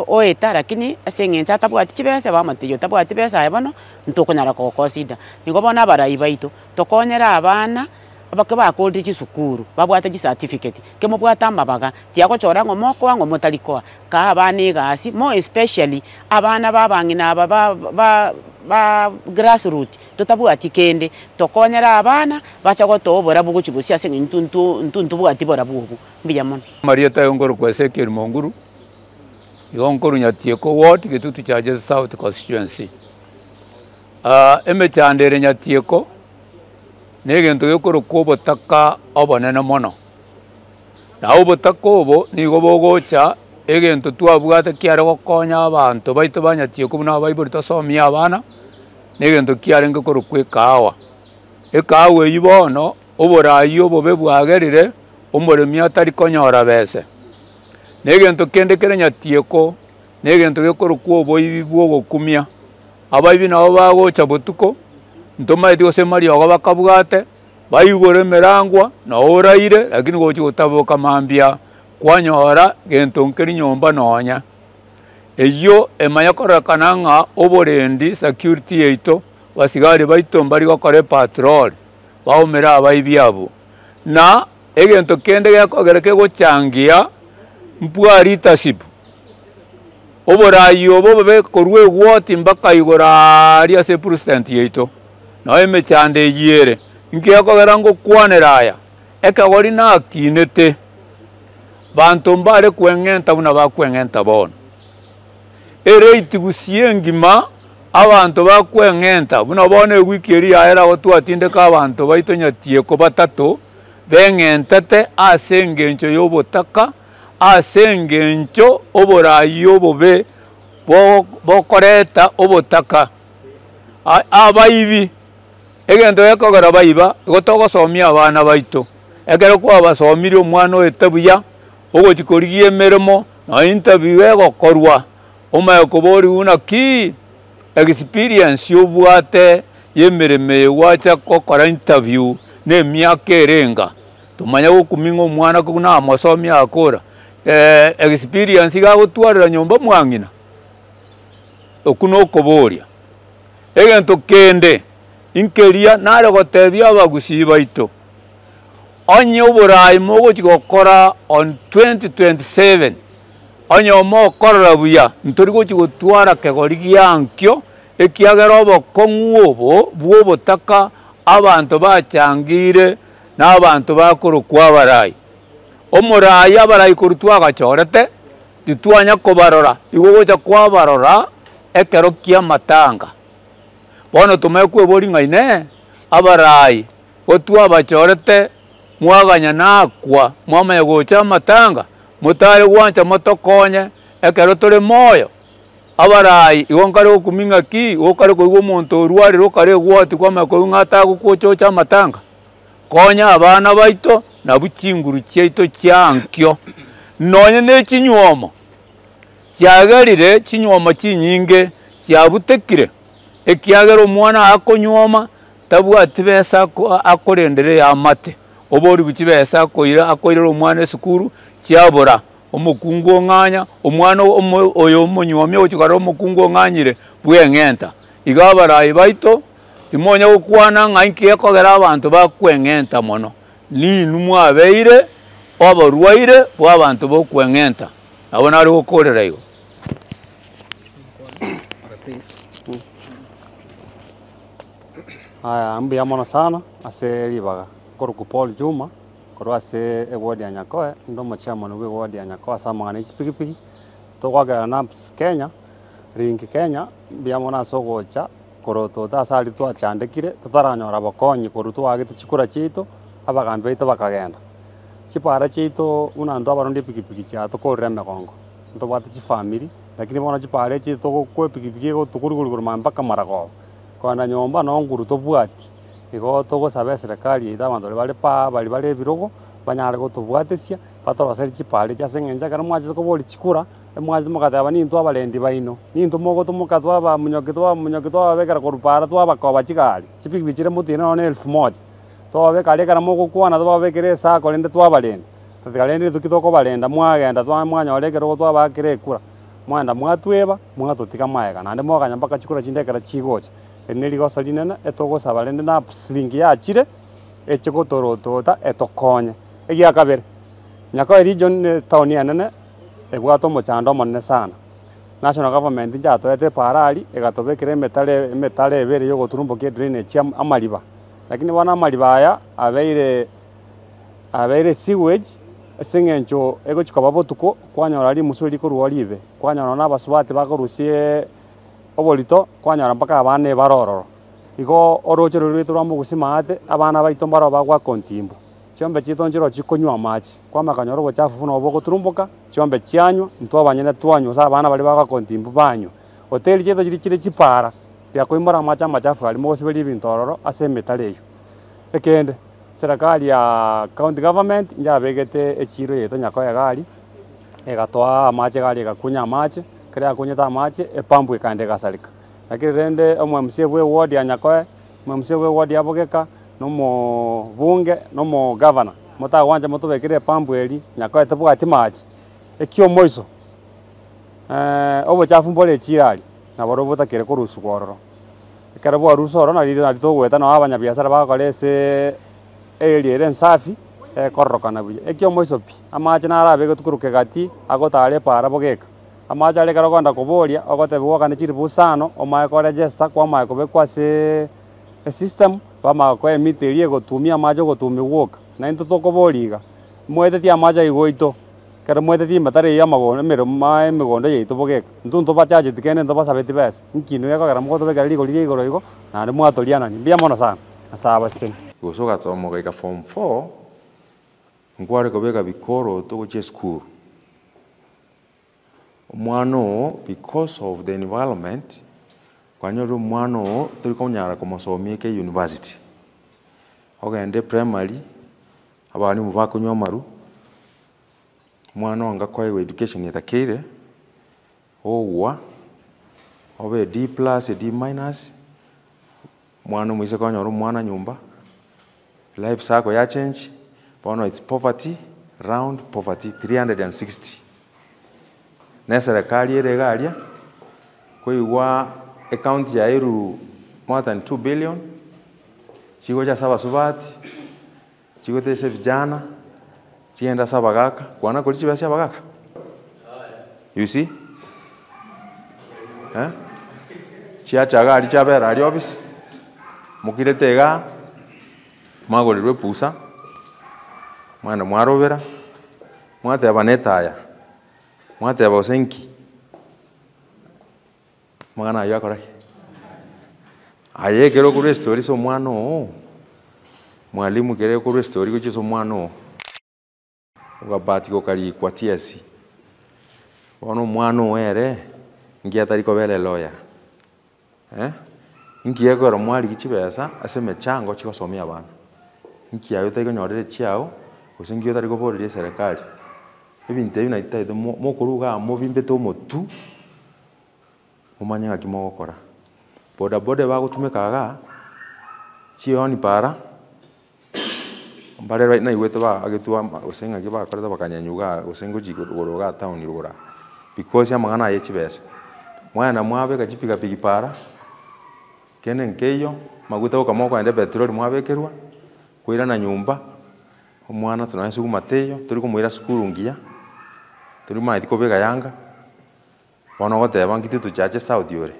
Speaker 9: oeta lakini asengenza atabwati kibese bamatiyo tabwati besa yabano ntokonyara ko consider ningobona abarayi baito tokonyera abana abakaba akolde chisukuru babwata chi certificate kemo bwata mabaga tiako chora ngomoko wango motalikoa ka abane gasi mo especially abana babangina ba grassroots totabwati kende tokonyera abana bacha gotobora bugo chibusi asenga ntuntu bwati bora bugo mbiyamon
Speaker 10: Marieta yongoro kwa sekeri monguru yongoro nyatieko ward gitutu cha South constituency emechandere nyatieko negento yokoro kobotaka obonene mono na obotaka obo nigo bogocha egento twabwate kiare gokonya abantu baito banyatieko buna baibori tosomia abana negento kiare ngokoro kwekawa ekawa ibono oborayi obobe bwagerire omoremi atari konyora bese negento kende kere nyatieko negento gekoro kwobo ibibwo gokumia abaibi nabo bagocha botuko ntomaiti gosemari ogo bakabwate baigore merangwa na oraire lakini gochi gotaboka mambia kwanyora gento nkeri nyomba nonya eyo emanya korakana nga oborendi security yeito basigari baito mbari gokore patrol baomera abaibi abo na egento kende gakogereke gochangia mpwari tasibu oborayi obo bobe korwe gwoti mpaka igora ase president yeito no emechande yere nkiyakogera ngokwanera aya ekagori nakinete bantu mbare kweng'enta buna bakweng'enta bono ereiti gusie ngima abantu bakweng'enta buna bono ewiki eri yaera gotwatindeka abantu baito nyatieko batatu beng'entete ase engencho y'obotaka ase engencho oborayi obobe bokoreta obotaka abaibi egento gekogera baiba gotogosomia abana baito ekero kwabasomire omwana oete buya ogochi korigia emeremo na interview egokorwa omaye kobori buna ki experience obwate yemereme wacha kokora interview ne miaka erenga tumanya gokuming'a omwana kuna amasomi akora experience gagotwarera nyomba mwang'ina okuno okoboria egento kende inkeria nare gotebia abagusi baito onye oborayi mogochi gokora on 2027 onye omokorora buya ntori gochi gotwara kegori giankio ekiagera obokong'u obo bw'obotaka abantu bachangire n'abantu bakorokwa abarayi omorayi abarayi koru twagachorete titwanya kobarora igo gocha kwabarora ekero kia matanga bono tumaye kwebori ng'aine abarayi gotwabachorete mwaganya nakwa mwamanya gocha amatanga mutare gwancha motokonye ekero tore moyo abarayi igo nkare gokuming'a ki gokare koigwa omonto orwarire okare gwoti kwamanya koigwa ng'ata gokwochocha amatanga konya abana baito nabu chinguru chiaito chiankio nonye ne chinywomo chiagerire chinywomo chinyinge chiabutekire ekiagera omwana akonywoma tabwati besa akorendere amate obori buchi besa akoirera omwana esukuru chiabora omokungu ong'anya omwana oyo omonywomi ochikara omokungu ong'anyire bweng'enta iga abarayi baito timonya gokwana ng'ai nkekogera abantu bakweng'enta mono ninu mwabeire oborwaire bwa abantu bokweng'enta nabo nari gokorera igo
Speaker 11: aya mbuya mono sana ase ribaga koruku Paul Juma korwa ase eward ya Nyakoe ndo omochairman bwa eward ya Nyakoe ase amang'ana echipikipiki togwagera NAPS Kenya ringi Kenya mbuya mono ase ogocha korotota ase aria twachandekire totaranyora bokonyi koru twagete chikura chiaito abagambi baito bakagenda chipara chiaito buna ndo abarundi epikipiki chia tokorera emegongo ntobwate chifamiri lakini bono chipara echi togokwa epikipiki gotukurigurigura mpaka Maragoba kona nyomba no nguru tobwati igo togosaba eserikali yaito abanto bari bare ebirogo banyare gotobwatesia batoroseri chipara ase eng'encha ekero mwachete kobori chikura mwachete mogateba ninto abarendi baino ninto mogotomoka twabamunyoki twababekera koru para twabakoba chigari chipikipiki chire motino none 1000 twababeka aria ekero mogokwana twababekera esako rende twabarendi tatigarendire toki tokobarenda mwagenda mwanyora ekero twabakera ekura mwenda mwatweba mwatotika maega naende moganya mpaka chikura chinde ekero chigocha eri rigoso rinene etogosaba rende NAPS ringi yachire echigotorotota etokonye egia kabere Nyakoe region town enene ebwate omochando omonene sana national government nchatoete parari egatobekera emetare ebere yogoturumbokia drainage amariba lakini bono amariba aya abeire sewage ase eng'encho egochikoba botuko kwanyora rimusu rikorwa ribe kwanyora na abasubati bakorusie oborito kwanyora mpaka abana ebarororo igo orochero rwito rwa mogusima ate abana baito mbaro bagwa kontimbu chiombe chito nchiro chikonywa amachi kwamakanyora obochafu buno bogoturumboka chiombe chianywa ntwabanyene twanywa sa abana bari bagwa kontimbu banywa hoteli chito chiri chipara tiakoimora amachafu ali mogosiberi ebinto ororo ase emetare eyo ekende serikali ya county government njabegete echiro yeto Nyakoe gari egatoa amache gari egakunya amache kere akunyeta amache epambu ekande gasarika lakini rende omwemsie bwe ward ya Nyakoe omwemsie bwe ward ya Bogeka nomo bunge nomo governor motagwanja motobekere epambu eri Nyakoe tebwati mache ekio moiso obochafu mbore echirari naboro botakere korusu gororo ekero bwarusu oro nari togweta na abanyabiasara bagakora ase eri ere nsafi kororokana buya ekio moiso pi amache narabege tukuruke gati agotare para Bogeka amacha arekera kwenda kuboria ogotebwa kana chiri busano omaye ko register kwa maye kubekwa se system bama ko emiterie gotumia majo gotumi woka na into tokoboriga mwetetie amacha igoito kera mwetetie matare ya magono mero mae migondo yeito bogeka ntunto bachaje tikene ndo basabeti bes nkino yako kera mgoto beka ligo ligo igo na ndi mwatoriana ni bia mono sana asaba sin
Speaker 1: gusoka tomo ga form 4 ngware kobeka bikoro togoche school mwano because of the environment kwanyoro mwano turi konyara komosomie ke university ogende primary abani mubako nyomaru mwana ngakoye education yetakire owa obe D+ D-, mwana mwise konyoro mwana nyumba life sako ya change bono it's poverty round poverty 360 na serikali eregaria koiwa account ya iru more than 2 billion chigo cha saba subati chigo tese vijana chienda saba gaka kwana kolichi basi bagaka you see chiacha gari chabera ali office mukiretega magolirwe pusa mwana mwarobera mwate abanetaya mwate abosenki magana yakora aye kero ku story so mwano mwalimu kero ku story ku chiso mwano ugabati ko kali kwa TSC wono mwano ere ngia tariko bele lawyer ngia ko mwali kichibesa aseme chango chikosomia bana ngia yote ko nyorere chiao usingio tariko bole serikali ebinte bina itaide mokuruga mo bimbe to motu umanya kimogokora boda boda bagutumikaga chioni para mbare right na iwete ba agetua usenga kiba koreta bakanyanyuga usengo jigoroga town rura because ya magana yechibesa mwana mwabe kachipika pigipara kene nkeyo maguta ukamoko ende petrol mwabekerwa kuira na nyumba omwana tunayesu kumateyo turi kumuira skuru ngia turi maiti kobega yanga bono goteba nkitutu chache south yore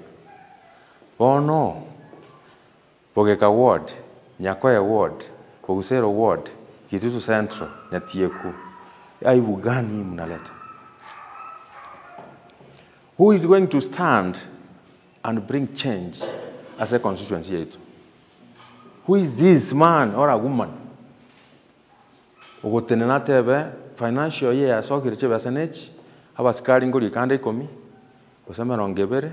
Speaker 1: bono bogeka ward nyakoya ward Kogusero ward Kitutu Central Nyatieku aibu gani mnaleta? Who is going to stand and bring change as a constituency yetu? Who is this man or a woman? Ugotenena tebe financial year sokire chebe SNH abasikari ngori kande 10 useme rongebere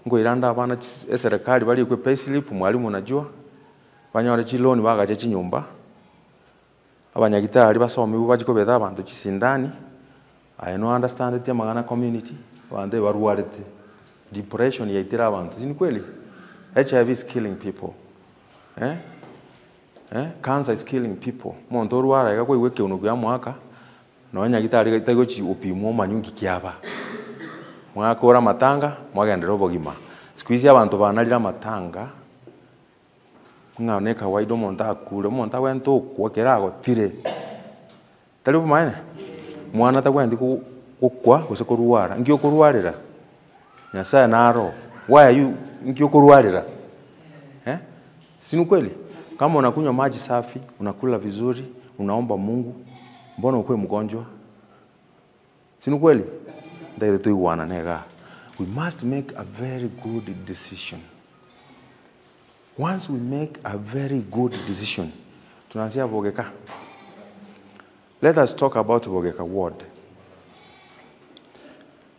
Speaker 1: ngo iranda abana serikali bali kwe payslip mwalimu unajua banyore chiloni bagaje chinyumba abanyagitari basomi bajiko beda abantu chisindani I no understand it magana community bande baruarete depression yaitira abantu zini kweli HIV is killing people cancer is killing people muntu ruara yakwe weke unugu ya mwaka no nyagitari gaitego chi opimo manyungi kiaba mwaka ora matanga mwagendera obogima squeeze abantu banalira matanga ngane kawaida monta akure monta wento kwakerago tire tali bumaine mwana tagwendi kukwa kusekoruara ngio kuruarira Nyasaye naro why are you ngio kuruarira sinu kweli kama unakunywa maji safi unakula vizuri unaomba Mungu mbona ukwe mgonjwa sinu kweli ndio tuiwana nega we must make a very good decision. Once we make a very good decision, tunaanzia Bogeka. Let us talk about Bogeka ward.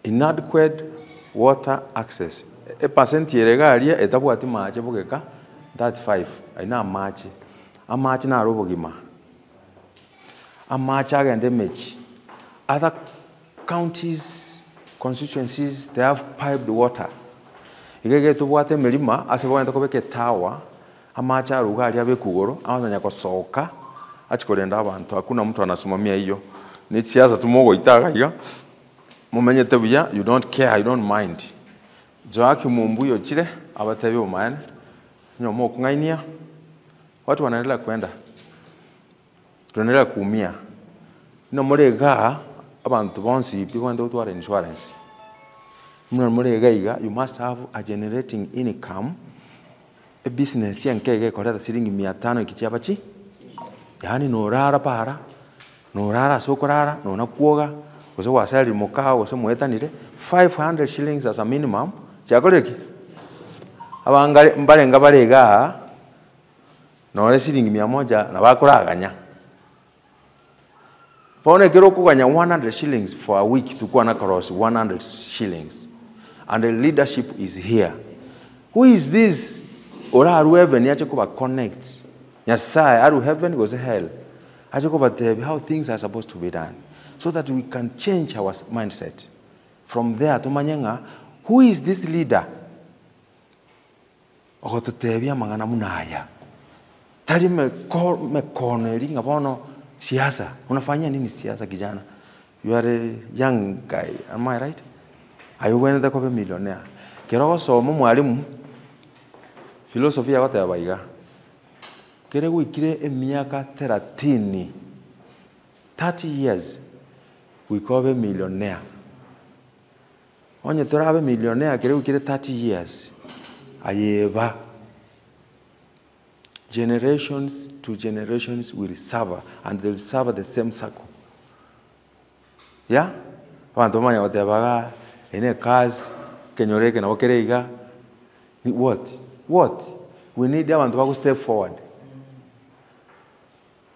Speaker 1: Inadequate water access. A percent yeregaria etabu ati maache Bogeka that 5. Aina maache. A maache na robogima. A maache agende mechi. Other counties, constituencies, they have piped water. Igege tubuate milima asebwenda kobeke tawa amacha rugari abe kugoro amazanya kosoka achikolenda abantu hakuna mtu anasumamia hiyo ni siasa tumogo itaga hiyo mumenyete buya you don't care you don't mind joaki mumbuyo chire abatebi umane nyomo kungainia watu wanaendelea kwenda tunaendelea kuumia no murega abantu bonsi bikwenda utwara insurance muna murega you must have a generating income a business yankege korera siringi 500 ikichapa chi yani no rara para no rara sokorara no nakuoga ose wasali mukao ose muetanire 500 shillings as a minimum chakoreki abangale mbalenga barega no siringi 100 na bakoraganya pone kero kuganya 100 shillings for a week to kuwa na cross 100 shillings and the leadership is here. Who is this? Ora aru heaven yache kuba connect. Nyasai aru heaven goes hell. Ache kuba tell how things are supposed to be done so that we can change our mindset. From there to manyenga, who is this leader? Ogo tutebia mangana munaya. Tari me corneri ngabono siasa. Unafanya nini siasa kijana? You are a young guy, am I right? Ayuwenda ko be millionaire. Kero somo mwalimu philosophy yagote abaiga. Kere wikire emiaka 30 years we call be millionaire. Onye torabe millionaire kere wikire 30 years. Ayeba generations to generations will serve and they will serve the same circle. Yeah? Abantu manya watebaga ene kazi kenyoreke na wakereiga. What? We need abantu bago step forward.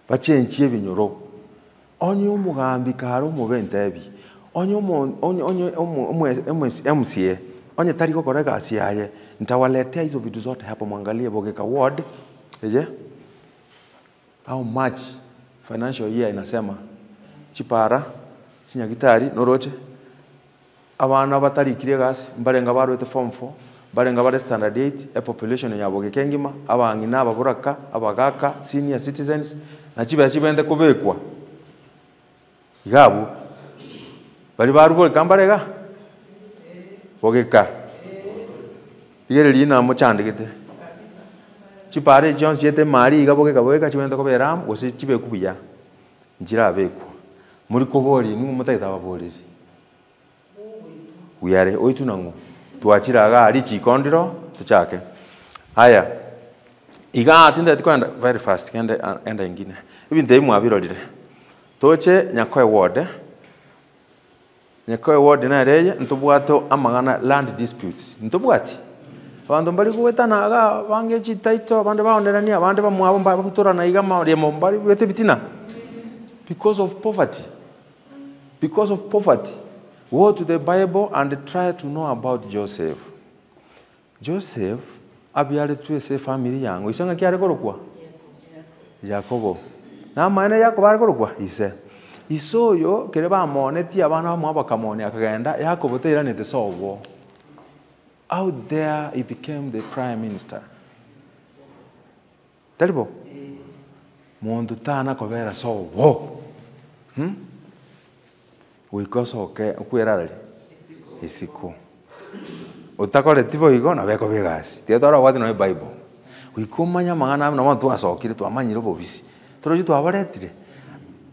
Speaker 1: Bachenchie binyoro. Onye umugambi karo mubentebi. Onye MCA. Onye tariko korega asiaye. Nitawaletea hizo vitu zote hapo mwangalie Bogeka ward. Eje? How much financial year inasema chipara sinyagitari noroche abana batarikire gasi mbarenga barwete form 4 barenga bare standard 8 a population ya Bogeka ngima abangina ababuraka abagaka senior citizens na chibende kubekwa igabu bari barubole kambarega Bogeka igere lina muchandikite chipare Jones yete mari igabogeka Bogeka chibende kuberam gosi chibe kubiya njira abekwa muri kobori ni mutaita baboriri uyare oitunangu tuachiraga ari chikondiro tuchake haya iga atinda tikwenda very fast enda ingine ibi ndeimu abirorire toche Nyakoe ward na reye ntubwato amagana land disputes ntubwati abantu bali kuwetanaga bange chitaito abande baonderania abande bamwabo bamuturana iga mari mombari wete bitina because of poverty. Go to the Bible and try to know about Joseph. Joseph abyale tuese family yangu isanga kyare korokwa Yakobo na maana Yakobo ari korokwa ise isoyo kere bamoneti abana bamwe bakamone akagenda Yakobo teranete sobo out there he became the prime minister. Talibo mundu tana kobera sobo wikosoke kwirarari isiku utakore tibo igo na beko bigasi tietora wati no Bible wikumanya mangana na wantu asokire twamanyire bobisi toroji twabaretire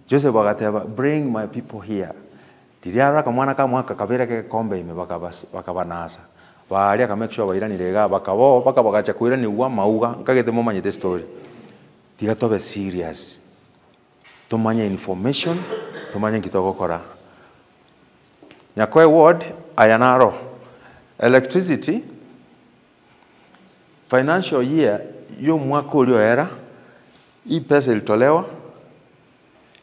Speaker 1: Joseph agateba bring my people here diriara kamwana kamwaka kabere ke kombe ime bakabanasa bari aka make sure bairanire ga bakabo bakabagacha kwirani wa mauga nkagete momanyite story tigatobe serious tumanye information tumanye kitogokora Nyakoe ward ayanaro electricity financial year yo mwaka ulioera hii pesa ilitolewa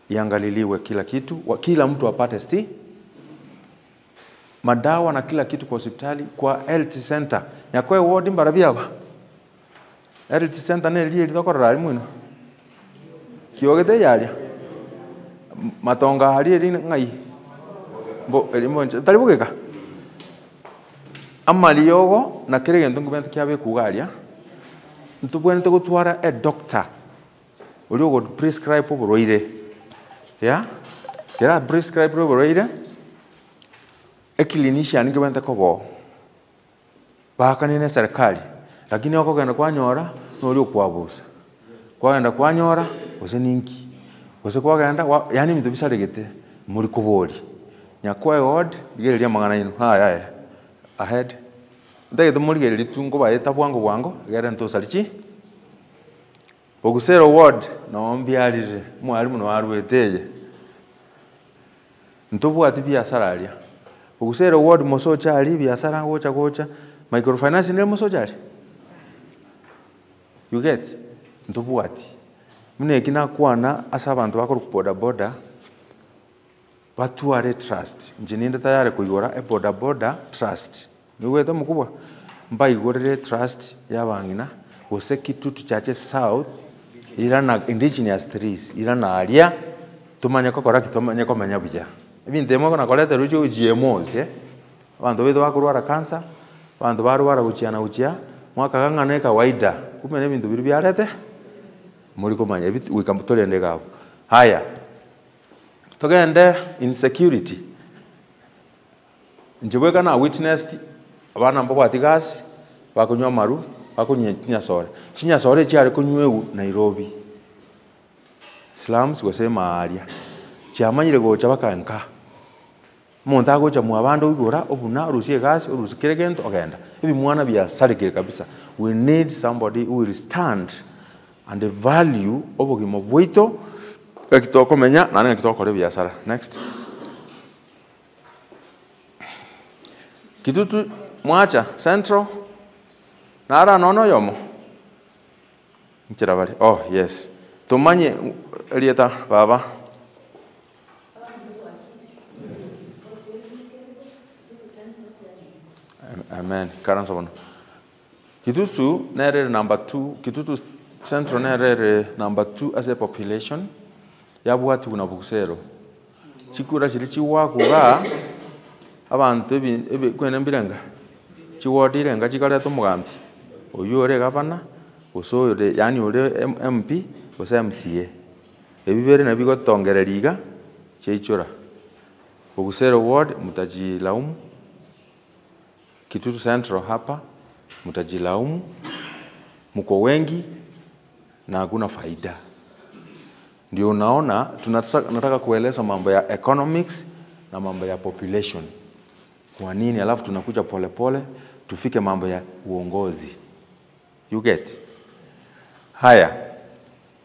Speaker 1: iangaliliwe kila kitu kila mtu apate madawa na kila kitu kwa hospitali kwa health center Nyakoe ward mbarabiaba health center ne liye litokora rimwe kiogete yaria matonga hari ri ngai bo elimo talibugeka amaliyogo na kirege ndungubente kyabe kugaria ntubwente gutwara a doctor uri go prescribe oburoire ya kera prescribe oburoire a clinician ngibente kobo bakanine serikali lakini wako genda kwanyora nori okwabusa kwagenda kwanyora ose ninki ose kwagenda yani mitu bisaregete muri kubori Nyakoe ward bigereria mangana ino haya ahead ndagete murigereri tungo baeta bwango bwango gere ntosarichi Ogusero ward no mbiarire mwarimu no arweteye ntobwati biashara aria Ogusero ward mosocha ari biashara gocha microfinance ne mosocha ari you get ntobwati mune kina kwana asa abantu bakora boda batuare trust njininda tayari kuigora boda trust niwete mukubwa mbaigorere trust yabangina gose Kitutu chache south irana indigenous trees irana aria tumanya kokora kitomanya komanya buja ibinde mo na kolete rucho GMOs abantu bedo bakurwara cancer abantu barwara guchiana mwaka gangana kawaida kumene bintu biri byarete muri komanya wikamutole ndegabo haya togende insecurity njebweka na witnessed abana mbo batigasi bakunywa maru bakunya sore chinya sore cyari kunyweu Nairobi slums gosema aria cyamanyire gocha bakanka muntu agocha mu abando igora obuna rusie gas urusikire gento ogenda ibi mwana bya sarikire kabisa we need somebody who will stand and the value obogimo bwito ekitoko menya nane kitoko le biashara next Kitutu mwacha central nara nono yomo nchirabari oh yes tumanye elieta baba amen karan sobono Kitutu nere number 2 Kitutu central nere number 2 as a population yabwati kuna Bugusero chikura chiri chiwakuga abantu ebe kwene mbirenga chiwodirenga chikale tumugambi oyore gavana osoyore yani ore MP ose MCA ebibere nabigo tongereriga cheichora Bugusero ward mutajilaumu Kitutu central hapa mutajilaumu mko wengi na hakuna faida ndio unaona tunataka kueleza mambo ya economics na mambo ya population kwa nini alafu tunakuja pole tufike mambo ya uongozi you get haya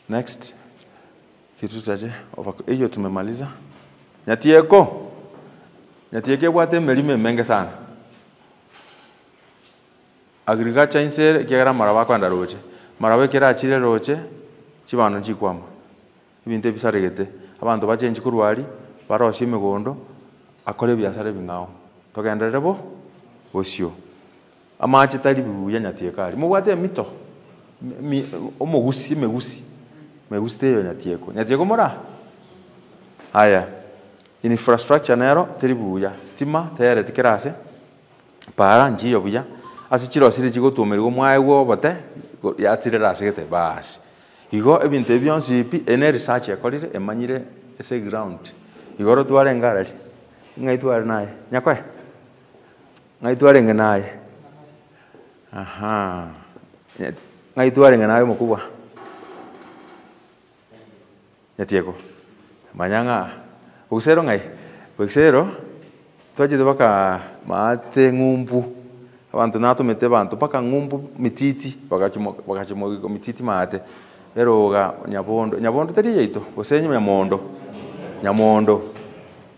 Speaker 1: next kitu chache hiyo tumemaliza Nyatieke bwate melime menge sana agriculture insere kiagara maraba kwanda roche marabe kera achire roche chibano chikwama ibinte bisaregete abantu bachenji kurwari baroshe imigondo akore biasare bingao togenderere bo bosio amachi tari bibuya Nyatiekari mubwate mito omugusi megusi teyo Nyatieko mora haya infrastructure nero teribuya stima tayari tikerase para njiyo buya asichiro siri chigotumerigo mwaego bote yatirera segete basi igo ebinte byonsi pi ene research yakorire emanyire ese ground igoro tware ngarari ngaitware naye nyakwe ngaitware nganaye aha ngaitware nganaye mukubwa Nyatieko manyanga Bugusero ngai Bugusero twajide baka mate ngumbu abantu natumete bantu paka ngumbu mititi bakachimo mititi mate eroga nyabondo tari yeito gosenye nyamondo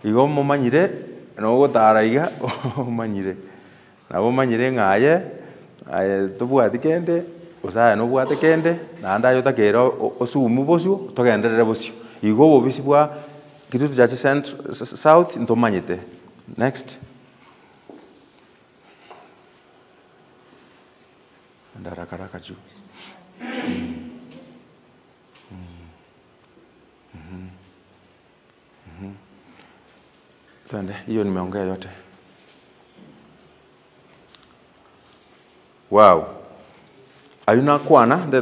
Speaker 1: igo mumanyire no gotaraiga mumanyire nabo manyire ngaye tubwati kende usaya no bwate kende nanda yo takero osumu bosio togenderere bosio igo bobisi bwa Kitutu chache south ntomanyite next ndaraka juu twende hiyo nimeongea yote wow ayuna kwana nde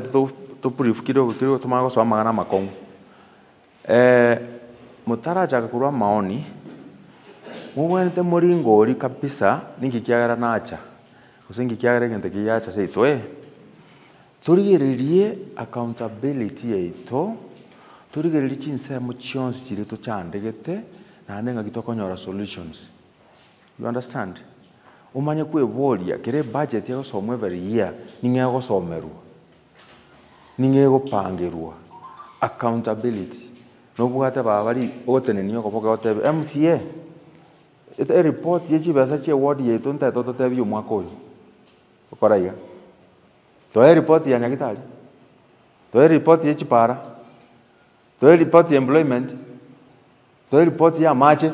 Speaker 1: to brief kidogo tumago so amagana makongo mutaraja kurwa maoni mubwente muringori kabisa ningikiagara nacha usingikiagara ngente kiyacha seitwe turigererie accountability yeito turigererie chinse mu chionsi chiri to chandegete na nenga kitokonyora solutions you understand umanye kwiboria kire budget ya gusomwa every year ninge gusomerwa ninge gupangirwa accountability no bwate babari otenenio koboka otebe MCA ite report yechi basa che ward yetu nta toto tebi umwaka uyu ukoraiga to report ya nyagitari to report yechi para to report ya employment to report ya mache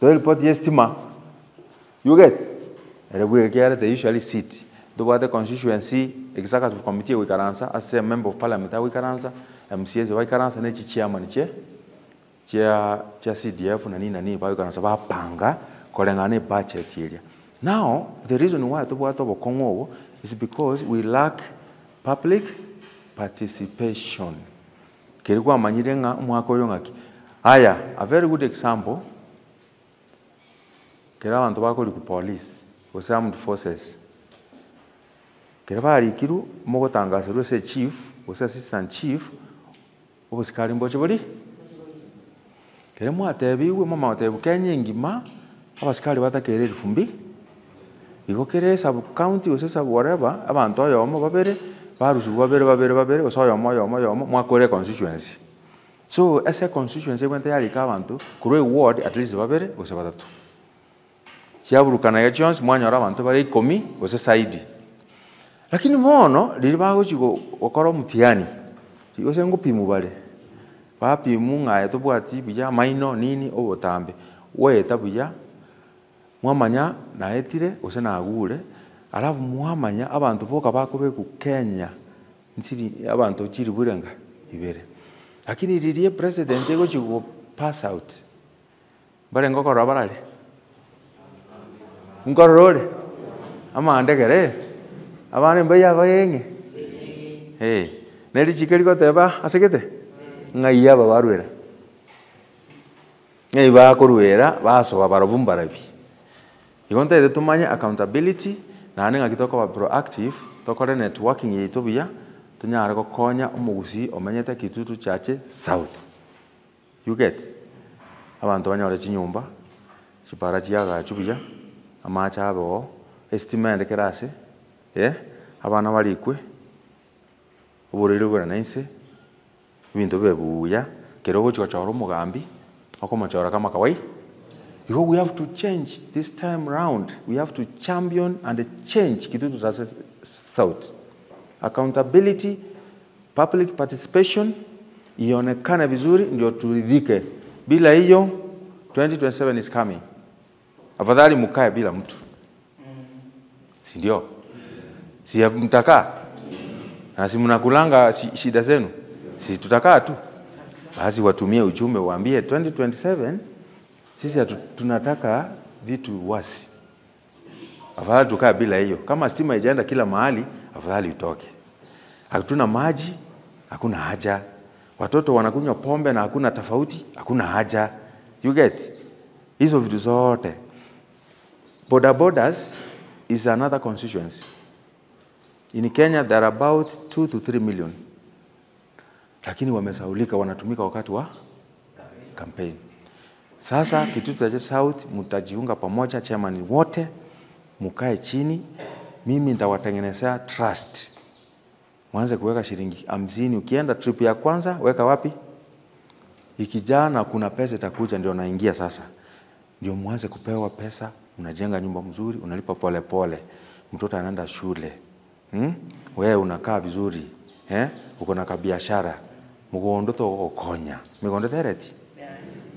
Speaker 1: to report ya stima. You get? They usually sit. The constituency executive committee we can answer as a member of parliament we can answer MCAs we can answer nechi chairman chair CDF na nini we can answer panga kolengane budget area. Now the reason why to Kongo is because we lack public participation. Kirikuwa manyirenga mwako yongaki. Aya, a very good example. Kera abantu bakoli ku police ose armed forces kera bari kiru mo gutangasa rwese chief ose assistant chief obusikari mboche buri kera mwatebiwe mama watebu Kenya ngima abasikari batakere 1000 igo kere sub county ose sub whatever abantu yomo babere barusu babere ose yomo mwakore constituency. So as a constituency when they are abantu kure ward at least babere ose batatu Siaburukana ya Jones mwanya abantu bari 10 ose side. Lakini mono lilibago chiko okoro mutiani. Ose ngupimu bale. Bapimu ngaye tobwati bija maino nini obotambe. We tabuya mwamanya na etire ose na agure alafu mwamanya abantu boka bakobe ku Kenya. Nsiri abantu chiri burenga ibere. Lakini liliye president ego chiko pass out. Bare ngokoro barale. Ngorore amande kere abane mbaya bayenge neri chikeri ko teba asekete ngaiya babarwera ngai ba korwera baso babarobumbarabi igonte tumanye accountability na ninga kitoko ba proactive tokore networking yitobia tunyara ko konya umugusi omenyete kitutu chache south. You get abantu banyore chinyumba chipara chiyaga chubia amacha abo estimate kerase abana barikwe uburiro bwa naise ibintu bebuya kero gocho choro mugambi akomachora kama kawai. Because we have to change this time round. We have to champion and change kitutu za south. Accountability, public participation ionekane vizuri ndio turidhike. Bila hiyo 2027 is coming. Afadhali mukae bila mtu. Si ndio? Si mtakaa. Na si mnakulanga shida zenu. Si tutakaa tu. Basi watumie ujumbe waambie 2027 sisi tunataka vitu wasi. Afadhali tukae bila hiyo. Kama stima ijaenda kila mahali, afadhali utoke. Hatuna maji, hakuna haja. Watoto wanakunywa pombe na hakuna tofauti, hakuna haja. You get? Hizo vitu zote. Border borders is another constituency. In Kenya there are about 2 to 3 million. Lakini wamesaulika wanatumika wakati wa campaign. Sasa Kitutu cha South mtajiunga pamoja chairman wote mukae chini, mimi nitawatengenezea trust. Mwanze kuweka shilingi 50. Ukienda trip ya kwanza weka wapi? Ikijana kuna pesa itakuja ndio naingia sasa. Ndio mwanze kupewa pesa, unajenga nyumba mzuri, unalipa pole pole. Mtoto anaenda shule. Wewe unakaa vizuri, uko na biashara. Mugondo to okonya. Mugondo tereti.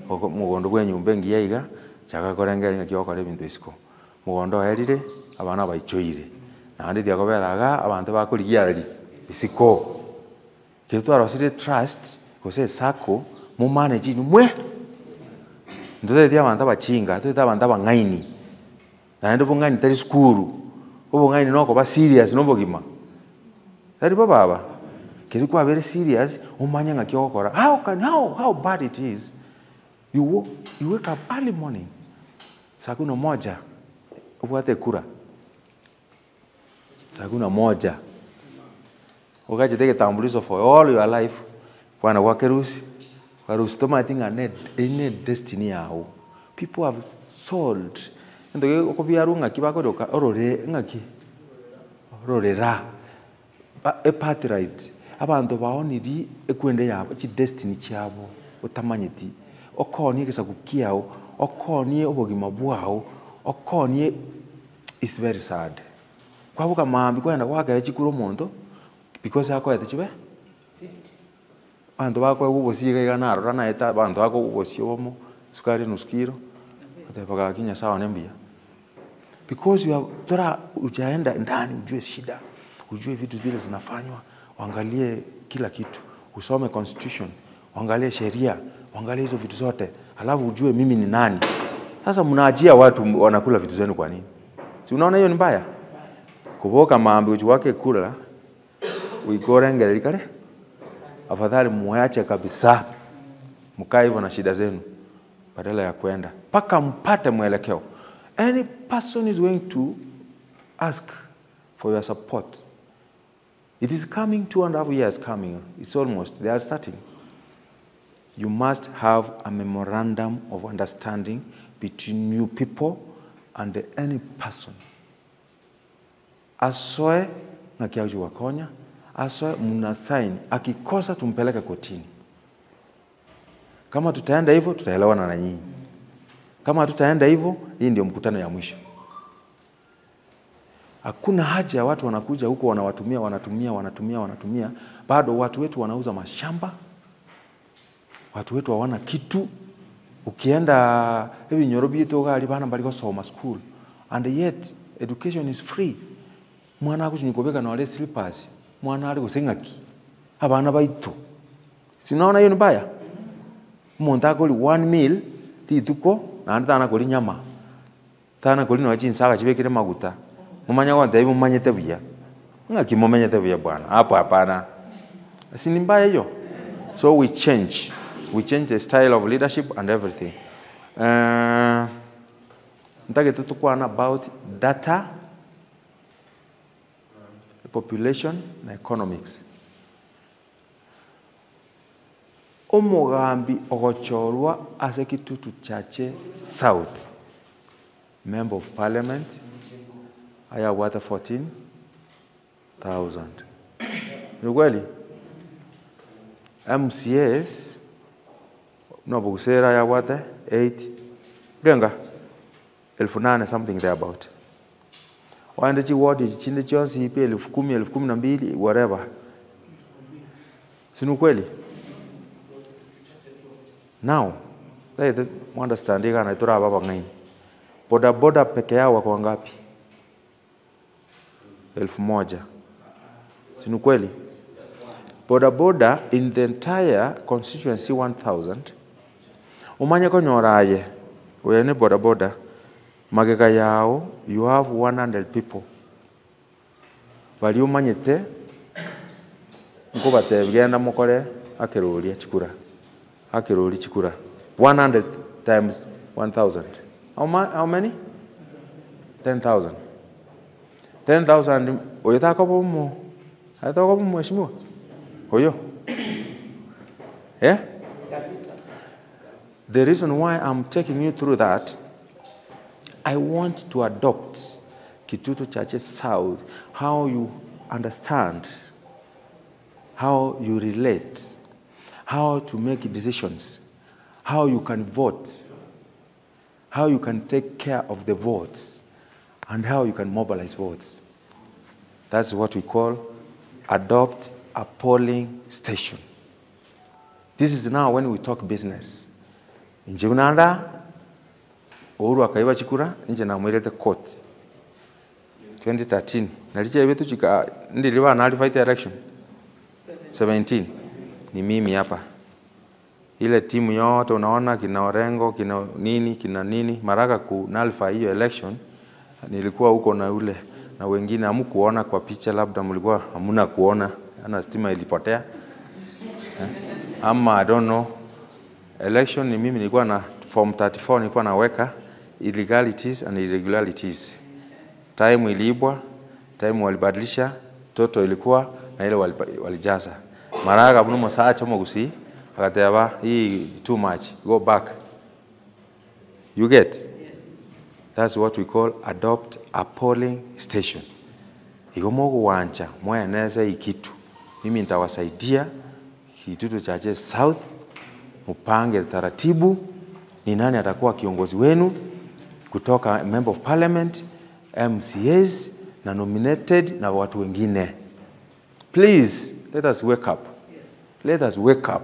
Speaker 1: Mugondo gwe nyumba ngiyiga chaka korengera ngakiyokora ebintu isiko. Mugondo erire abana baichoire. Na ndi yakoberaga abantu bakurigiari isiko. Kitu arosire trust kose sako mu manage mwe. Ndote dia abantu bachinga, ndote abantu bangaini. Na ndo bongani tari skuru. Obongani noko ba serious nobogima. Tari baba. Kilikuwa very serious umanya ngakiyokora. How bad it is. You wake up early morning. Sakuna moja. Uwate kura. Sakuna moja. Ukaje take tambulizo for all your life. Wana wakerusi. Warusi toma tinga net destiny yao. People have sold ndoge okobyaru ngaki bakoroka orore ngaki ororera a birthright abantu baoniri ekwende yabo chi destiny cyabo utamanyiti okonie gisaku kiao okonie obogima bwao okonie is very sad kwabuka mambi kwenda kwagera chikuru omonto because akoete chibe bantu bakwe gubosiga igana rora na eta bantu bako gubosio bomo sukari nuskiro atabaga kinya sawa nembia because you are tora ujaenda ndani ujue shida ujue vitu vile zinafanywa uangalie kila kitu usome constitution uangalie sheria uangalie hizo vitu zote alafu ujue mimi ni nani sasa mnaajia watu wanakula vitu zenu kwa nini si unaona hiyo ni mbaya kuboka maambi uchi wake kula uikorengere kale afadhali muache kabisa mkae hivyo na shida zenu badala ya kwenda paka mpate mwelekeo. Any person is going to ask for your support. It is coming 2.5 years coming. It's almost, they are starting. You must have a memorandum of understanding between you people and any person. Asoe na kiauju wakonya, asoe muna sign, akikosa tumpeleke kotini. Kama tutaenda hivyo, tutaelewana na nyinyi. Kama tutaenda hivyo, hii ndio mkutano ya mwisho. Hakuna haja ya watu wanakuja huko wanatumia. Bado watu wetu wanauza mashamba. Watu wetu hawana kitu. Ukienda hivi Nyorobi togali bana baliko soma school. And yet education is free. Mwana akuchinyikobeka na wale slippers. Mwana ali kusengaki. Abana baitu. Sinaona hiyo ni baya. Umuntu akoli 1 meal tituko na ndana koli nyama. Tana koli no chinsaga chibekire maguta. Mumanya kwa ndaibu mumanyete buya. Ngaki mumenyete buya bwana. Hapo hapana. Si ni mbaya hiyo. So we change. We change the style of leadership and everything. Ntage tutukwana about data, population na economics. Omugambi ogochorwa ase kitutu chache South. Member of Parliament. Aya wata 14,000. Ni kweli? MCAs no bugusera ya wata 8 genga 8,000 something there about. Wanda chi ward chinde chonsi ipi 10,000 12,000 whatever. Sinu kweli? Now, they understand kana itura baba ngai. Boda peke yao wako ngapi? 1,000. Sinu kweli? Boda in the entire constituency 1,000. Umanya konyoraye. Wene boda magega yao you have 100 people. Bali umanyete ngo batebgenda mukore akeroria chikura. Akiroli chikura 100 times 1,000. How many? 10,000. 10,000 oyetaka bomo. Ataka bomo mheshimiwa. Oyo. Yeah? The reason why I'm taking you through that, I want to adopt Kitutu Chache South, how you understand, how you relate, how to make decisions, how you can vote, how you can take care of the votes, and how you can mobilize votes. That's what we call adopt a polling station. This is now when we talk business. Nje unanda, Uhuru akaiba chikura, nje na mwelete court. 2013. Nalicha yetu chika, ndiliwa na fight election. 17. Ni mimi hapa. Ile timu yote unaona kina Orengo, kina nini, Maraga ku nalfa hiyo election, nilikuwa huko na ule na wengine hamkuona kwa picha, labda mlikuwa hamuna kuona, ana stima ilipotea. Ama I don't know. Election ni mimi nilikuwa na form 34 nilikuwa naweka illegalities and irregularities. Time iliibwa, time walibadilisha, toto ilikuwa na ile walijaza. Maraga buno saa chomo gusi akateba hii too much, go back. You get? That's what we call adopt a polling station. Igomo kuwanja mwaeneza ikitu. Mimi nitawasaidia Kitutu Chache South, mupange taratibu ni nani atakuwa kiongozi wenu kutoka member of parliament, MCAs na nominated na watu wengine. Please, let us wake up. Let us wake up.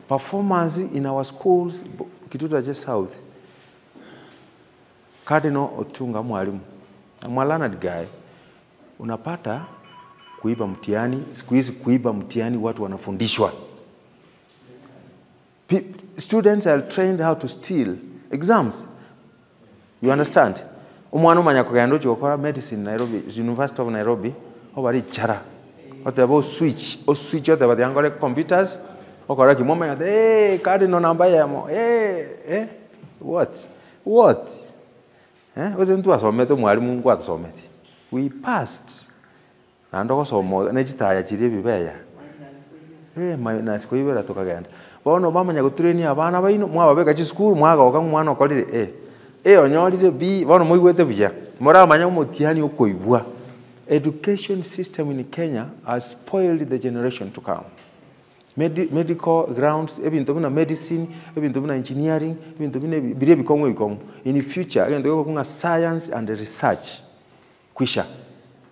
Speaker 1: Performance in our schools, Kitutu Chache South. Cardinal Otunga mwalimu. I'm a learned guy. Unapata kuiba mtihani, siku hizi kuiba mtihani watu wanafundishwa. Students are trained how to steal exams. You understand? Umwana umanya kugenda chokora medicine Nairobi, University of Nairobi, obari chara. Otebo switch, o switch otebo the angole computers, okora kimoma ya cardinal namba yamo. What? Oze mtu asomete mwalimu ngo asomete. We passed. Na ndoko somo nechitaya chiri bibeya. Na siko ibera tukagenda. Bono bamanya gutrain abana baino mwababeka chi school mwagaoka mwana okorire onyorire bi bono muigwete buya. Muramanya mutiani ukoibwa. Education system in Kenya has spoiled the generation to come. Medical grounds, ebintu bina medicine, ebintu bina engineering, ebintu bina bire bikomwe bikomo. In the future, ebintu kunga science and research. Kwisha.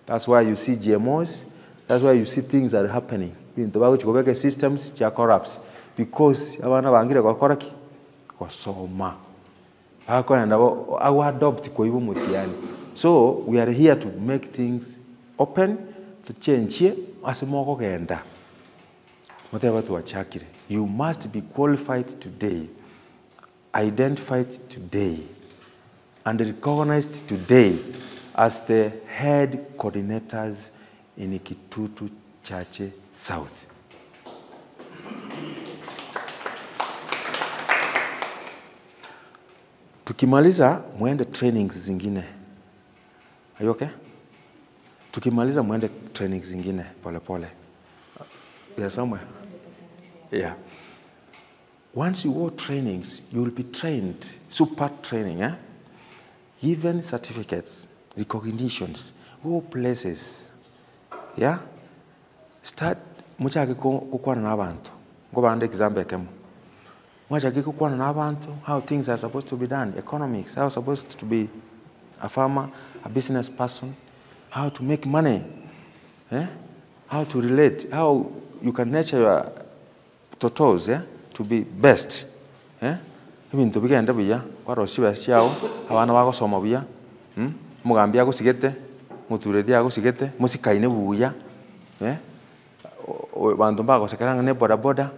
Speaker 1: That's why you see GMOs. That's why you see things are happening. Ebintu bago systems cha corrupts because abana bangira kwakoraki kwasoma. Bako enda awu adopt ko ibo mutiani. So we are here to make things open, to change asimoko genda. Whatever to achakire. You must be qualified today, identified today, and recognized today as the head coordinators in Kitutu Chache South. Tukimaliza muende trainings zingine. Are you okay? Tukimaliza muende trainings zingine pole pole. Yeah, somewhere. Yeah. Once you go trainings, you will be trained, super training, given certificates, recognitions, go places. Yeah? Start muchaki kukwana na abantu. Go bande example kemo. Muchaki kukwana na abantu, how things are supposed to be done, economics, how supposed to be a farmer, a business person, how to make money, how to relate, how you can nurture your totos, to be best. Ibintu bigenda biya kwaroshibya cyao abana bagosoma biya mugambya gusigete muturedia gusigete musikaine buya bantu bagosekeranga ne boda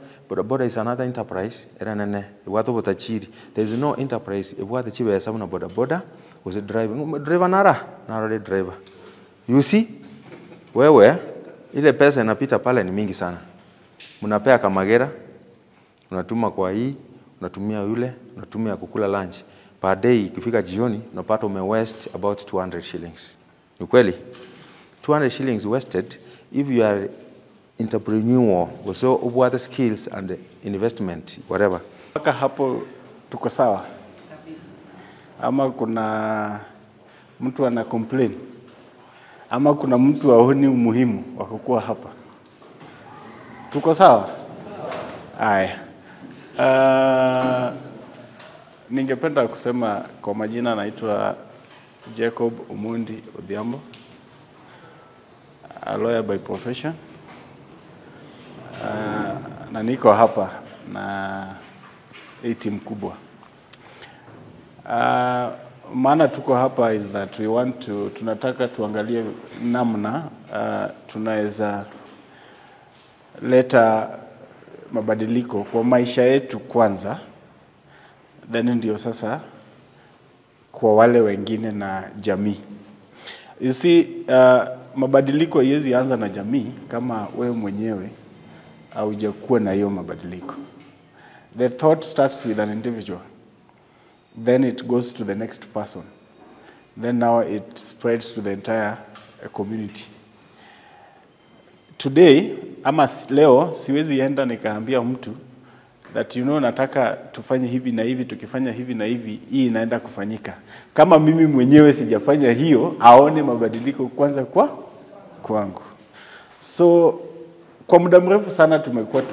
Speaker 1: is another enterprise eranene ibwato butachiri. There is no enterprise ibwato chibesa na boda was a driver nara driver. You see wewe ile pesa inapita pale ni mingi sana. Mnapea kamagera, unatuma kwa hii, unatumia yule, unatumia kukula lunch. Per day ikifika jioni unapata waste about 200 shillings. Ni kweli? 200 shillings wasted if you are entrepreneur, so ubwate skills and investment whatever.
Speaker 3: Mpaka hapo tuko sawa. Ama kuna mtu ana complain. Ama kuna mtu aoni umuhimu wa kukua hapa. Tuko sawa? Haya. Ningependa kusema kwa majina naitwa Jacob Omondi Odhiambo. A lawyer by profession. Na niko hapa na team kubwa. Maana tuko hapa is that we want to tunataka tuangalie namna tunaweza leta mabadiliko kwa maisha yetu kwanza, then ndio sasa kwa wale wengine na jamii. You see, mabadiliko haiwezi anza na jamii kama wewe mwenyewe haujakuwa na hiyo mabadiliko. The thought starts with an individual. Then it goes to the next person. Then now it spreads to the entire community. Today, ama leo, siwezi enda nikaambia mtu that nataka tufanye hivi na hivi, tukifanya hivi na hivi hii inaenda kufanyika. Kama mimi mwenyewe sijafanya hiyo, aone mabadiliko kwanza kwangu. So kwa muda mrefu sana tumekuwa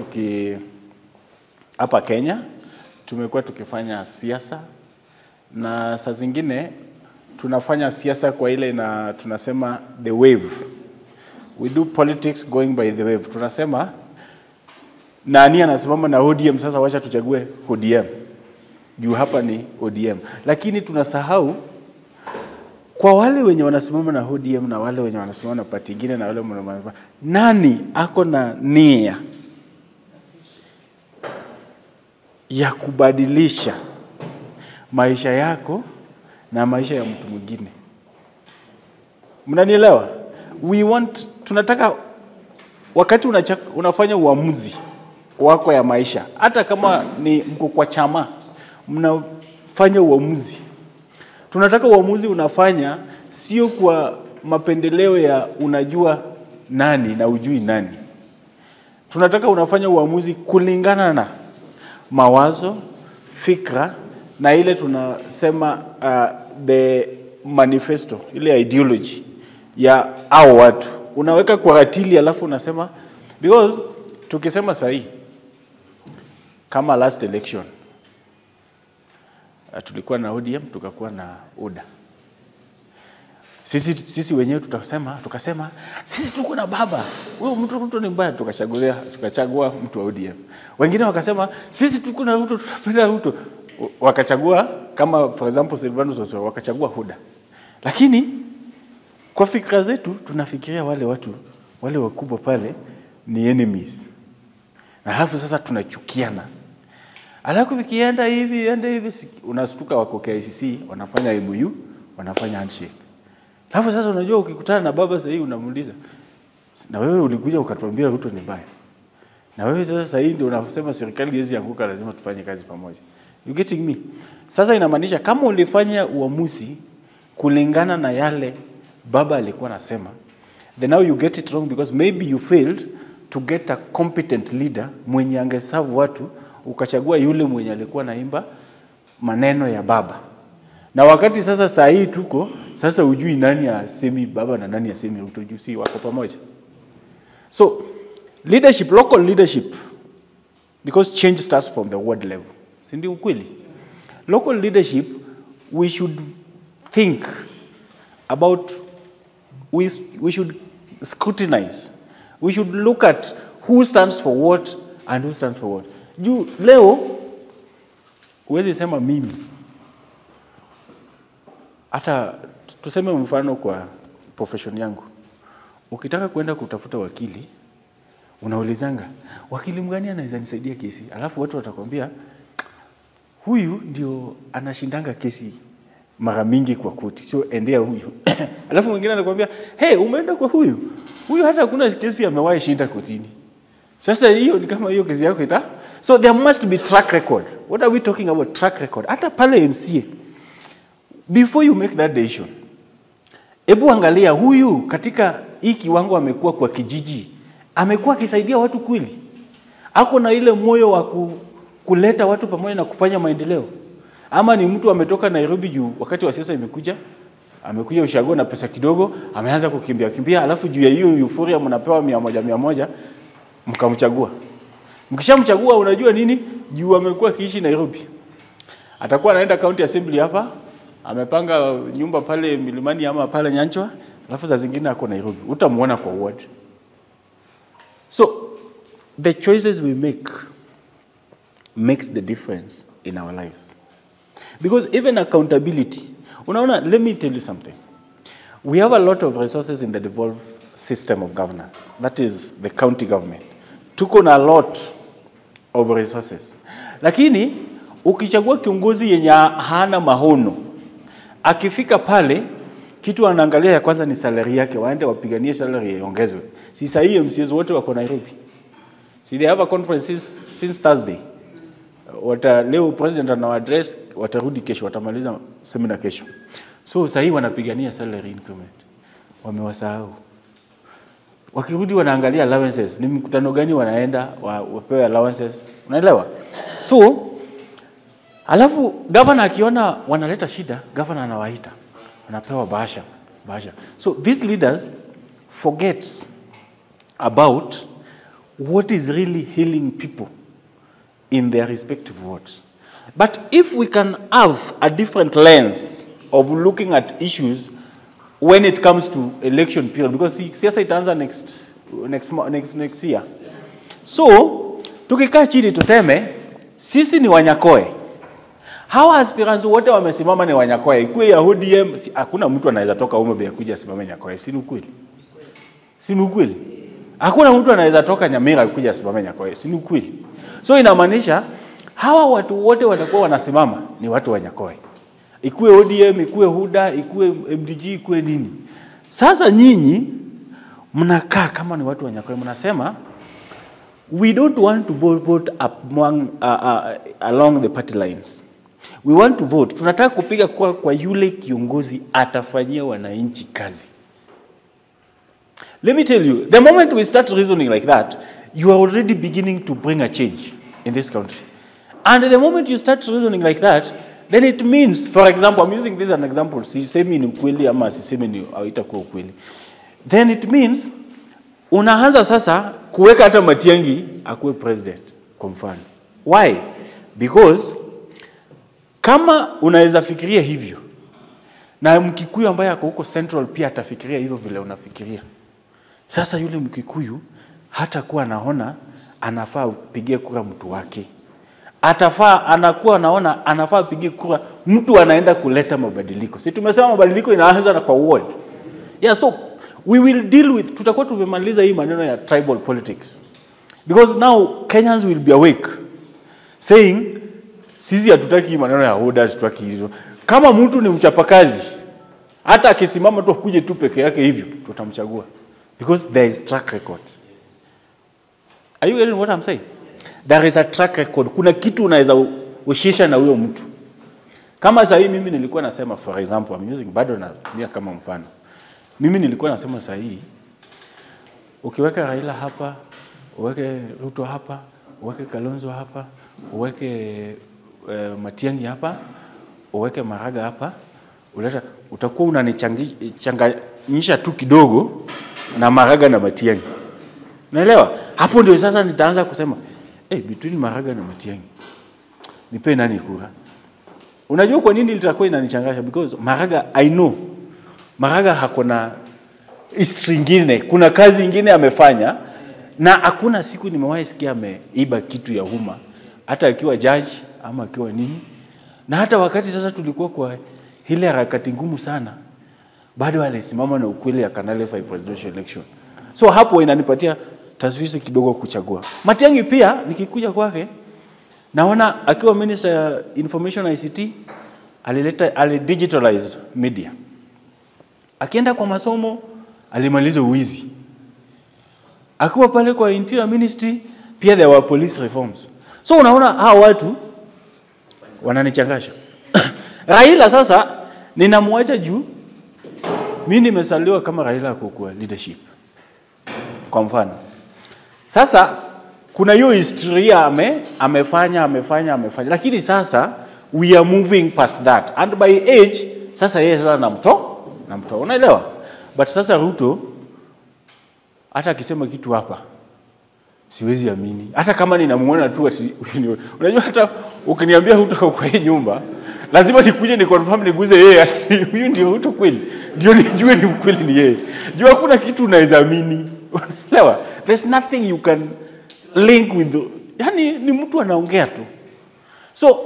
Speaker 3: hapa Kenya tumekuwa tukifanya siasa, na saa zingine tunafanya siasa kwa ile na tunasema the wave. We do politics going by the wave. Tunasema nani anasimama na ODM, sasa wacha tuchague ODM. Juu hapa ni ODM. Lakini tunasahau kwa wale wenye wanasimama na ODM na wale wenye wanasimama na party nyingine na wale nani ako na nia ya kubadilisha maisha yako na maisha ya mtu mwingine. Mnanielewa? Tunataka wakati unafanya uamuzi wako ya maisha, hata kama ni mko kwa chama, mnafanya uamuzi. Tunataka uamuzi unafanya sio kwa mapendeleo ya unajua nani na ujui nani. Tunataka unafanya uamuzi kulingana na mawazo, fikra na ile tunasema the manifesto, ile ideology ya hao watu. Unaweka kwa ratili alafu unasema, because tukisema sahi kama last election tulikuwa na ODM tukakuwa na UDA. Sisi wenyewe tukasema sisi tuko na baba, huyo mtu ni mbaya, tukachagua mtu wa ODM. Wengine wakasema sisi tuko na Ruto, tunapenda Ruto, wakachagua kama for example Silvanus Osoro, wakachagua UDA. Lakini kwa fikra zetu tunafikiria wale watu wale wakubwa pale ni enemies. Na halafu sasa tunachukiana. Alafu vikienda hivi unastuka wako KICC wanafanya MOU, wanafanya handshake. Alafu sasa unajua ukikutana na baba sasa unamuuliza, na wewe ulikuja ukatuambia Ruto ni mbaya. Na wewe sasa ndio unasema serikali hizi anguka lazima tufanye kazi pamoja. You getting me? Sasa inamaanisha kama ulifanya uamuzi kulingana na yale baba alikuwa anasema, then now you get it wrong because maybe you failed to get a competent leader mwenye angeserve watu, ukachagua yule mwenye alikuwa naimba maneno ya baba. Na wakati sasa saa hii tuko, sasa ujui nani asemi baba na nani asemi Ruto, juu si wako pamoja. So leadership, local leadership, because change starts from the ward level. Si ndio ukweli? Local leadership, we should think about, we should scrutinize. We should look at who stands for what and who stands for what. Juu leo huwezi sema mimi. Hata tuseme mfano kwa profession yangu. Ukitaka kwenda kutafuta wakili, unaulizanga, wakili mgani anaweza nisaidia kesi? Alafu watu watakwambia huyu ndio anashindanga kesi mara mingi kwa koti, so endea huyu. Alafu mwingine anakuambia, hey, umeenda kwa huyu hata hakuna kesi amewahi shinda kotini. Sasa hiyo ni kama hiyo kesi yako ita. So there must be track record. What are we talking about? Track record. Hata pale MCA, before you make that decision, hebu angalia huyu katika hii kiwango amekuwa kwa kijiji, amekuwa akisaidia watu kweli? Ako na ile moyo wa kuleta watu pamoja na kufanya maendeleo? Ama ni mtu ametoka Nairobi juu wakati wa siasa amekuja ushago na pesa kidogo, ameanza kukimbia, alafu juu ya hiyo euphoria mnapewa 100 mkamchagua. Mkishamchagua unajua nini? Juu amekuwa kiishi Nairobi, atakuwa anaenda county assembly hapa, amepanga nyumba pale Milimani ama pale Nyanchwa, alafu za zingine ako Nairobi. Utamuona kwa ward. So the choices we make makes the difference in our lives. Because even accountability, unaona, let me tell you something. We have a lot of resources in the devolved system of governance. That is the county government. Tuko na a lot of resources. Lakini ukichagua kiongozi yenye hana mahono, akifika pale kitu anaangalia ya kwanza ni salary yake, waende wapiganie salary iongezwe. Si sahihi MCs wote wako Nairobi. See, they have a conference since Thursday. Leo president ana address, watarudi kesho, watamaliza seminar kesho. So sahihi wanapigania salary increment. Wamewasahau. Wakirudi wanaangalia allowances, ni mkutano gani wanaenda wapewe allowances Unaelewa? So alafu governor akiona wanaleta shida, governor anawaita, anapewa bahasha. So these leaders forgets about what is really healing people in their respective wards. But if we can have a different lens of looking at issues when it comes to election period, because siasa itaanza next year. So tukikaa chini tuseme sisi ni Wanyakoe. Hawa aspirants wote wamesimama ni Wanyakoe. Ikuwe ya ODM, hakuna mtu anaweza toka Homa Bay kuja simame Nyakoe. Si ukweli? Si ukweli? Hakuna mtu anaweza toka Nyamira kuja simame Nyakoe. Si ukweli? So inamaanisha hawa watu wote watakuwa wanasimama ni watu wa Nyakoe. Ikuwe ODM, ikuwe HUDA, ikuwe MDG, ikuwe nini. Sasa nyinyi mnakaa kama ni watu wa Nyakoe, mnasema we don't want to vote along the party lines. We want to vote. Tunataka kupiga kwa yule kiongozi atafanyia wananchi kazi. Let me tell you, the moment we start reasoning like that, you are already beginning to bring a change in this country. And the moment you start reasoning like that, then it means, for example, I'm using this as an example, sisemi ni ukweli ama sisemi ni haitakuwa ukweli. Then it means unaanza sasa kuweka hata Matiang'i akuwe president kwa mfano. Why? Because kama unaweza fikiria hivyo na Mkikuyu ambaye ako huko Central pia atafikiria hivyo vile unafikiria. Sasa yule Mkikuyu hata kuwa anaona anafaa pigie kura mtu wake. Anakuwa anaona anafaa pigie kura mtu anaenda kuleta mabadiliko. Si tumesema mabadiliko inaanza na kwa ward. Yeah, so we will deal with, tutakuwa tumemaliza hii maneno ya tribal politics. Because now Kenyans will be awake saying sisi hatutaki maneno ya orders, tutaki hizo. Kama mtu ni mchapakazi, hata akisimama tu kuje tu peke yake hivyo, tutamchagua. Because there is track record. Are you getting what I'm saying? There is a track record. Kuna kitu unaweza ushisha na huyo mtu. Kama sasa hivi mimi nilikuwa nasema, for example, I'm using bado natumia kama mfano. Mimi nilikuwa nasema sasa hivi ukiweka Raila hapa, uweke Ruto hapa, uweke Kalonzo hapa, uweke Matiang'i hapa, uweke Maraga hapa, utakuwa unanichanganyisha tu kidogo na Maraga na Matiang'i. Unaelewa? Hapo ndio sasa nitaanza kusema, between Maraga na Matiang'i nipe nani kura? Unajua kwa nini litakuwa inanichangasha? Because Maraga, I know Maraga hakuna history nyingine, kuna kazi nyingine amefanya, na hakuna siku nimewahi sikia ameiba kitu ya umma, hata akiwa judge ama akiwa nini. Na hata wakati sasa tulikuwa kwa ile harakati ngumu sana, bado alisimama na ukweli ya Canal 5 presidential election. So hapo inanipatia taswisi kidogo kuchagua. Matiang'i pia nikikuja kwake, naona akiwa minister ya information ICT alidigitalize media. Akienda kwa masomo alimaliza uwizi. Akiwa pale kwa interior ministry pia there were police reforms. So unaona hao watu wananichangasha. Raila sasa ninamwacha juu mimi nimesaliwa kama Raila kwa leadership. Kwa mfano. Sasa kuna hiyo historia amefanya. Lakini sasa we are moving past that. And by age sasa yeye sasa namtoa. Unaelewa? But sasa Ruto hata akisema kitu hapa siwezi amini. Hata kama ninamuona tu unajua hata ukiniambia Ruto kwa hii nyumba lazima nikuje ni confirm niguze yeye huyu ndio Ruto kweli. Ndio nijue ni kweli ni yeye. Jua hakuna kitu unaweza amini. Unaelewa? There's nothing you can link with yani ni mtu anaongea tu. So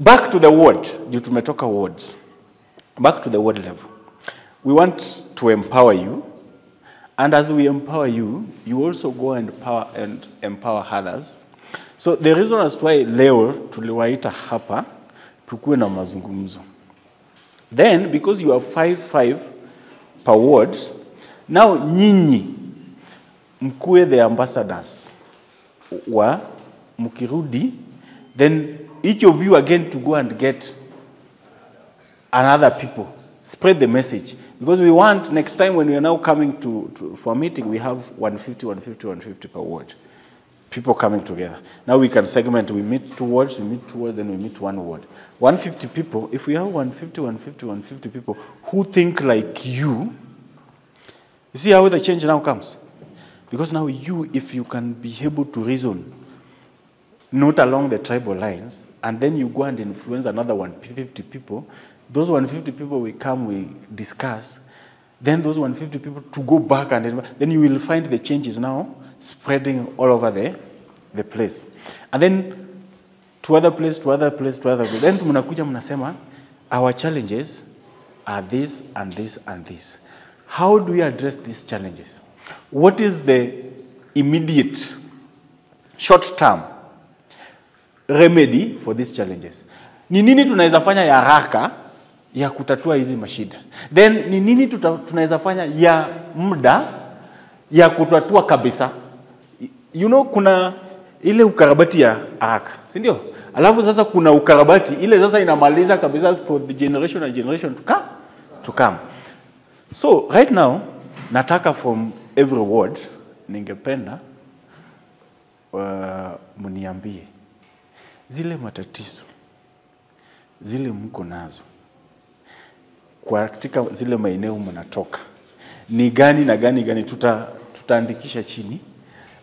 Speaker 3: back to the ward, you tumetoka wards. Back to the ward level. We want to empower you, and as we empower you, you also go and empower others. So the reason as to why leo tuliwaita hapa tukuwe na mazungumzo. Then because you are 5 per ward, now nyinyi mkuwe the ambassadors wa mkirudi, then each of you again to go and get another people, spread the message, because we want next time when we are now coming for a meeting, we have 150 per ward. people coming together. Now we can segment, we meet 2 wards, then we meet 1 ward. 150 people, if we have 150 people who think like you see how the change now comes? Because now you, if you can be able to reason, not along the tribal lines, and then you go and influence another 150 people, those 150 people will come, we discuss, then those 150 people to go back, and then you will find the changes now spreading all over the place. And then to other place, then mnakuja mnasema, our challenges are this and this and this. How do we address these challenges? What is the immediate, short-term remedy for these challenges? Ni nini tunaweza fanya ya haraka ya kutatua hizi mashida? Then ni nini tunaweza fanya ya muda ya kutatua kabisa? You know, kuna ile ukarabati ya haraka, si ndio? Alafu sasa kuna ukarabati ile sasa inamaliza kabisa for the generation and generation to come. So right now nataka from every ward ningependa mniambie zile matatizo zile mko nazo kwa katika zile maeneo mnatoka ni gani na gani tutaandikisha chini,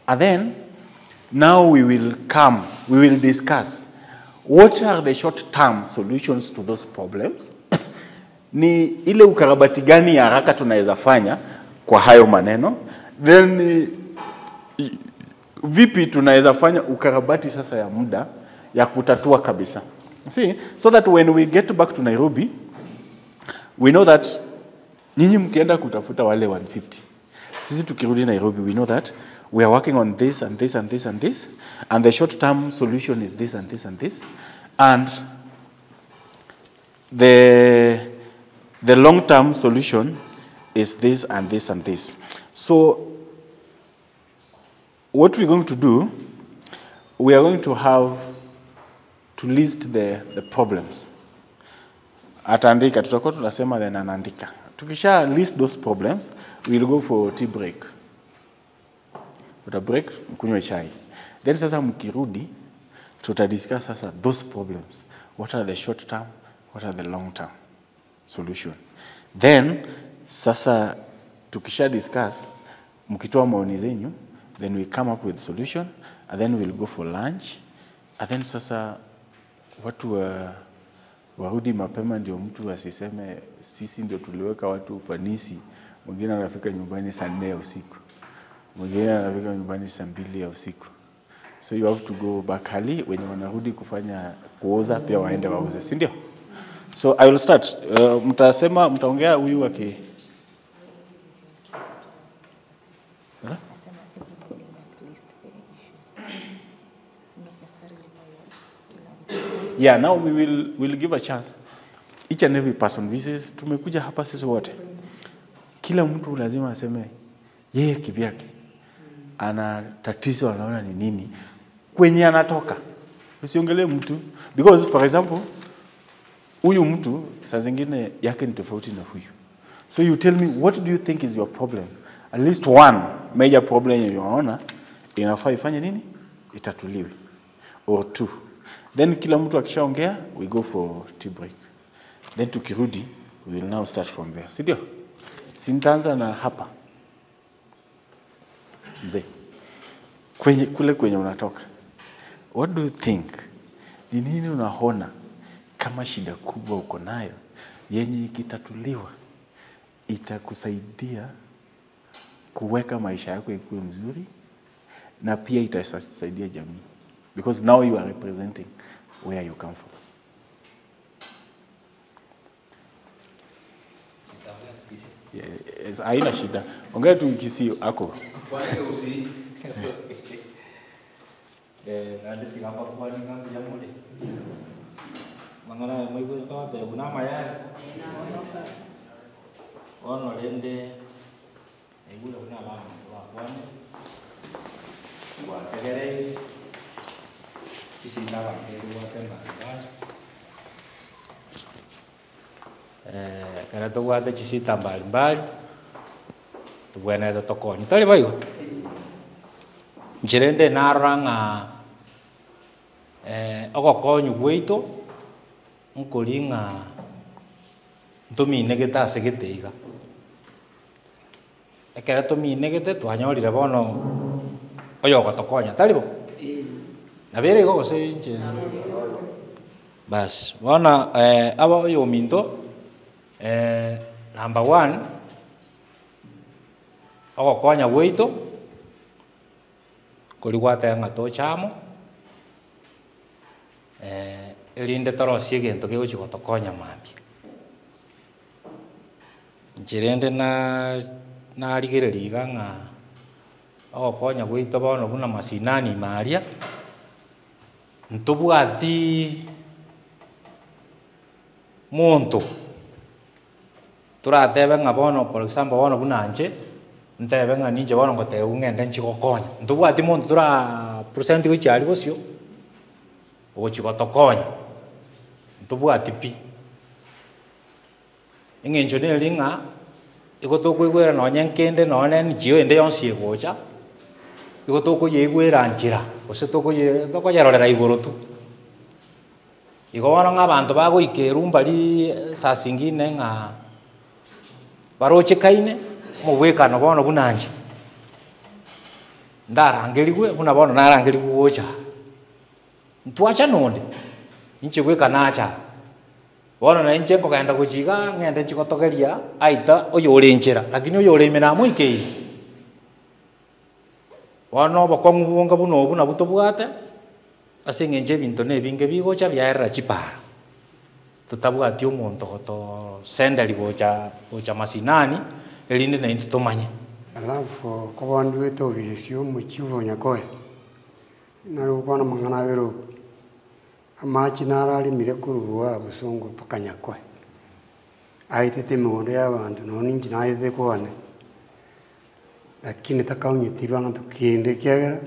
Speaker 3: and then now we will discuss what are the short-term solutions to those problems. Ni ile ukarabati gani ya haraka tunaweza fanya kwa hayo maneno, then vipi tunaweza fanya ukarabati sasa ya muda ya kutatua kabisa. See, so that when we get back to Nairobi, we know that nyinyi mkienda kutafuta wale 150, sisi tukirudi Nairobi, we know that we are working on this and this and this and this, and the short-term solution is this and this and this, and the long-term solution is this and this and this. So what we're going to do, we are going to have to list the problems. Ataandika, tutakuwa tunasema then anaandika. Tukisha list those problems, we'll go for tea break. Tuta break, mkunywe chai. Then sasa mkirudi, tutadiscuss sasa those problems. What are the short term, what are the long term solution. Then sasa tukisha discuss, mkitoa maoni zenyu, then we come up with solution, and then we'll go for lunch, and then sasa watu warudi mapema ndio mtu asiseme sisi ndio tuliweka watu ufanisi. Mwingine anafika nyumbani saa 4 ya usiku. Mwingine anafika nyumbani saa 2 ya usiku. So you have to go back early, wenye wanarudi kufanya kuoza pia waende waoze, si ndio? So I will start. Mtasema mtaongea huyu wake. Yeah, now we'll give a chance. Each and every person, tumekuja hapa sisi wote. Kila mtu lazima aseme yeye kivyake ana tatizo anaona ni nini kwenye anatoka. Usiongelee mtu because for example huyu mtu saa zingine yake ni tofauti na huyu. So you tell me what do you think is your problem? At least one major problem unaona inafaa ifanye nini? Itatuliwe. Or two. Then kila mtu akishaongea, we go for tea break. Then tukirudi, we will now start from there. Sidio? Sintaanza na hapa. Mzee. Kule unatoka. What do you think? Ni nini unaona kama shida kubwa uko nayo yenye ikitatuliwa itakusaidia kuweka maisha yako ikuwe mzuri na pia itasaidia jamii? Because now you are representing where you come from. Yes, haina shida. Ongea tu Kisii ako.
Speaker 12: Nanti ngapa kwani kan jamule. Mangana mai ko to te buna maya. Ono lende. Ibu buna ba kwani. Wa tegere. Kisii dawa ke tena. Kana to wate Kisii mbali. Tuwena to tokoni. Tole bayo. njirende naranga ogokonyu gwitu nkuringa ntuminegete ase giteiga ekere tuminegete twanyorire bono oyo ogotokonya taribo na bere igo gosenche bas bona aba oyo minto number 1 ogokonya gwitu kurigwata nga tochamo erinde torosie gento gegochi gotokonya mambi njirende na rigereria nga ogokonya gwitu bono buna masinani maria ntubwati muntu turatebe nga bono for example bono buna nje ntebe nga ninje bono ngote ungende nchigokonya ntubwati muntu tura percent gochiari gosio ogochigotokonya ntubwati pi ingencho nelinga igotokwigwera nonya nkende none njio ende yonsi egocha igotokoyegwera njira ose tokoyerorera igoro tu igo bono ng'abanto bagoikeru mbari saa singine ng'a barochekaine mobwekano bono bunanje ndarangerigwe buna bono narangerigwe gocha ntwacha nonde inche gweka nacha bono na inche nkogenda gochiga ng'ende nchigotogeria aita oyo ore nchera lakini oyo ore emeramo ikeire bono obokong'u bwonga buno obu nabo tobwate ase eng'enche ebinto na ebinge bigocha biaerera chipara tutabwati omonto gotosenderi gocha masinani erinde naintwe tomanye
Speaker 13: alafu ko bandu betogesio mochivo nyakoe nari gukwana mang'ana abero amachi nararimire kururwa abasongo paka nyakoe aitete emigondo y'abantu noni inchi naitete kwane lakini takaunyetirie ng'anto kende kiagera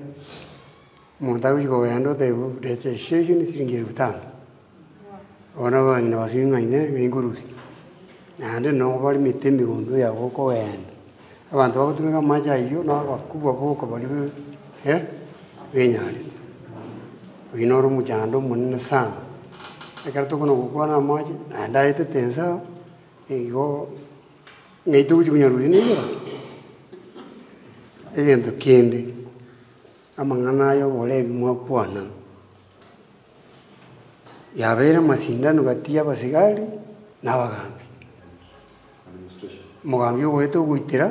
Speaker 13: omonto agochika kogenda oteba registration siringi 5,000 bona bang'ina basing'aine bengurusi naende no barimete emigondo yabo kogenda abantu bagotumeka amachi aywo nabakubwa boka bari benyarete oyi nore omochando omonene sana ekero tokona gokwana amachi naende aetete ensao igo ng'aite gochi konyarusia neigoro egento kende amang'ana ayo borebi mwakwana yabeire amasindano gati y'abasigari n'abagambi omogambi ogoete ogoitera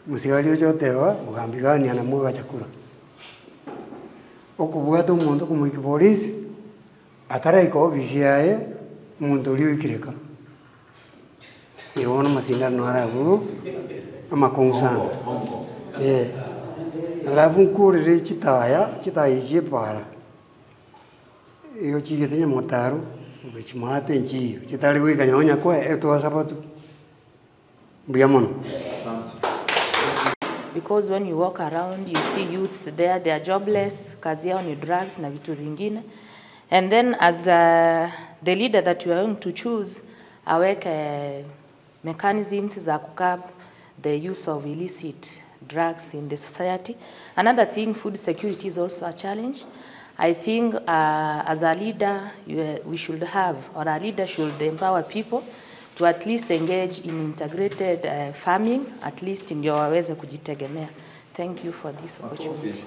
Speaker 13: omosigari ocha oteba omogambi gania namwe gachakura okobwata omonto okomoiki polisi ataraika ofisi yaye omonto oria oikireka igo bono amasindano arabu amakong'u sana alafu nkurire chitaya chiepara iyo chigete nyamotaro obechimate nchiyo chitari goika nyonya kwe etwasabatu mbuya mono.
Speaker 14: Because when you walk around you see youths there, they are jobless, kazi yao ni drugs na vitu zingine, and then as the leader that you are going to choose aweke mechanisms za kukab the use of illicit drugs in the society. Another thing, food security is also a challenge. I think as a leader, we should have, or a leader should empower people to at least engage in integrated farming, at least ndio waweze kujitegemea. Thank you for this opportunity.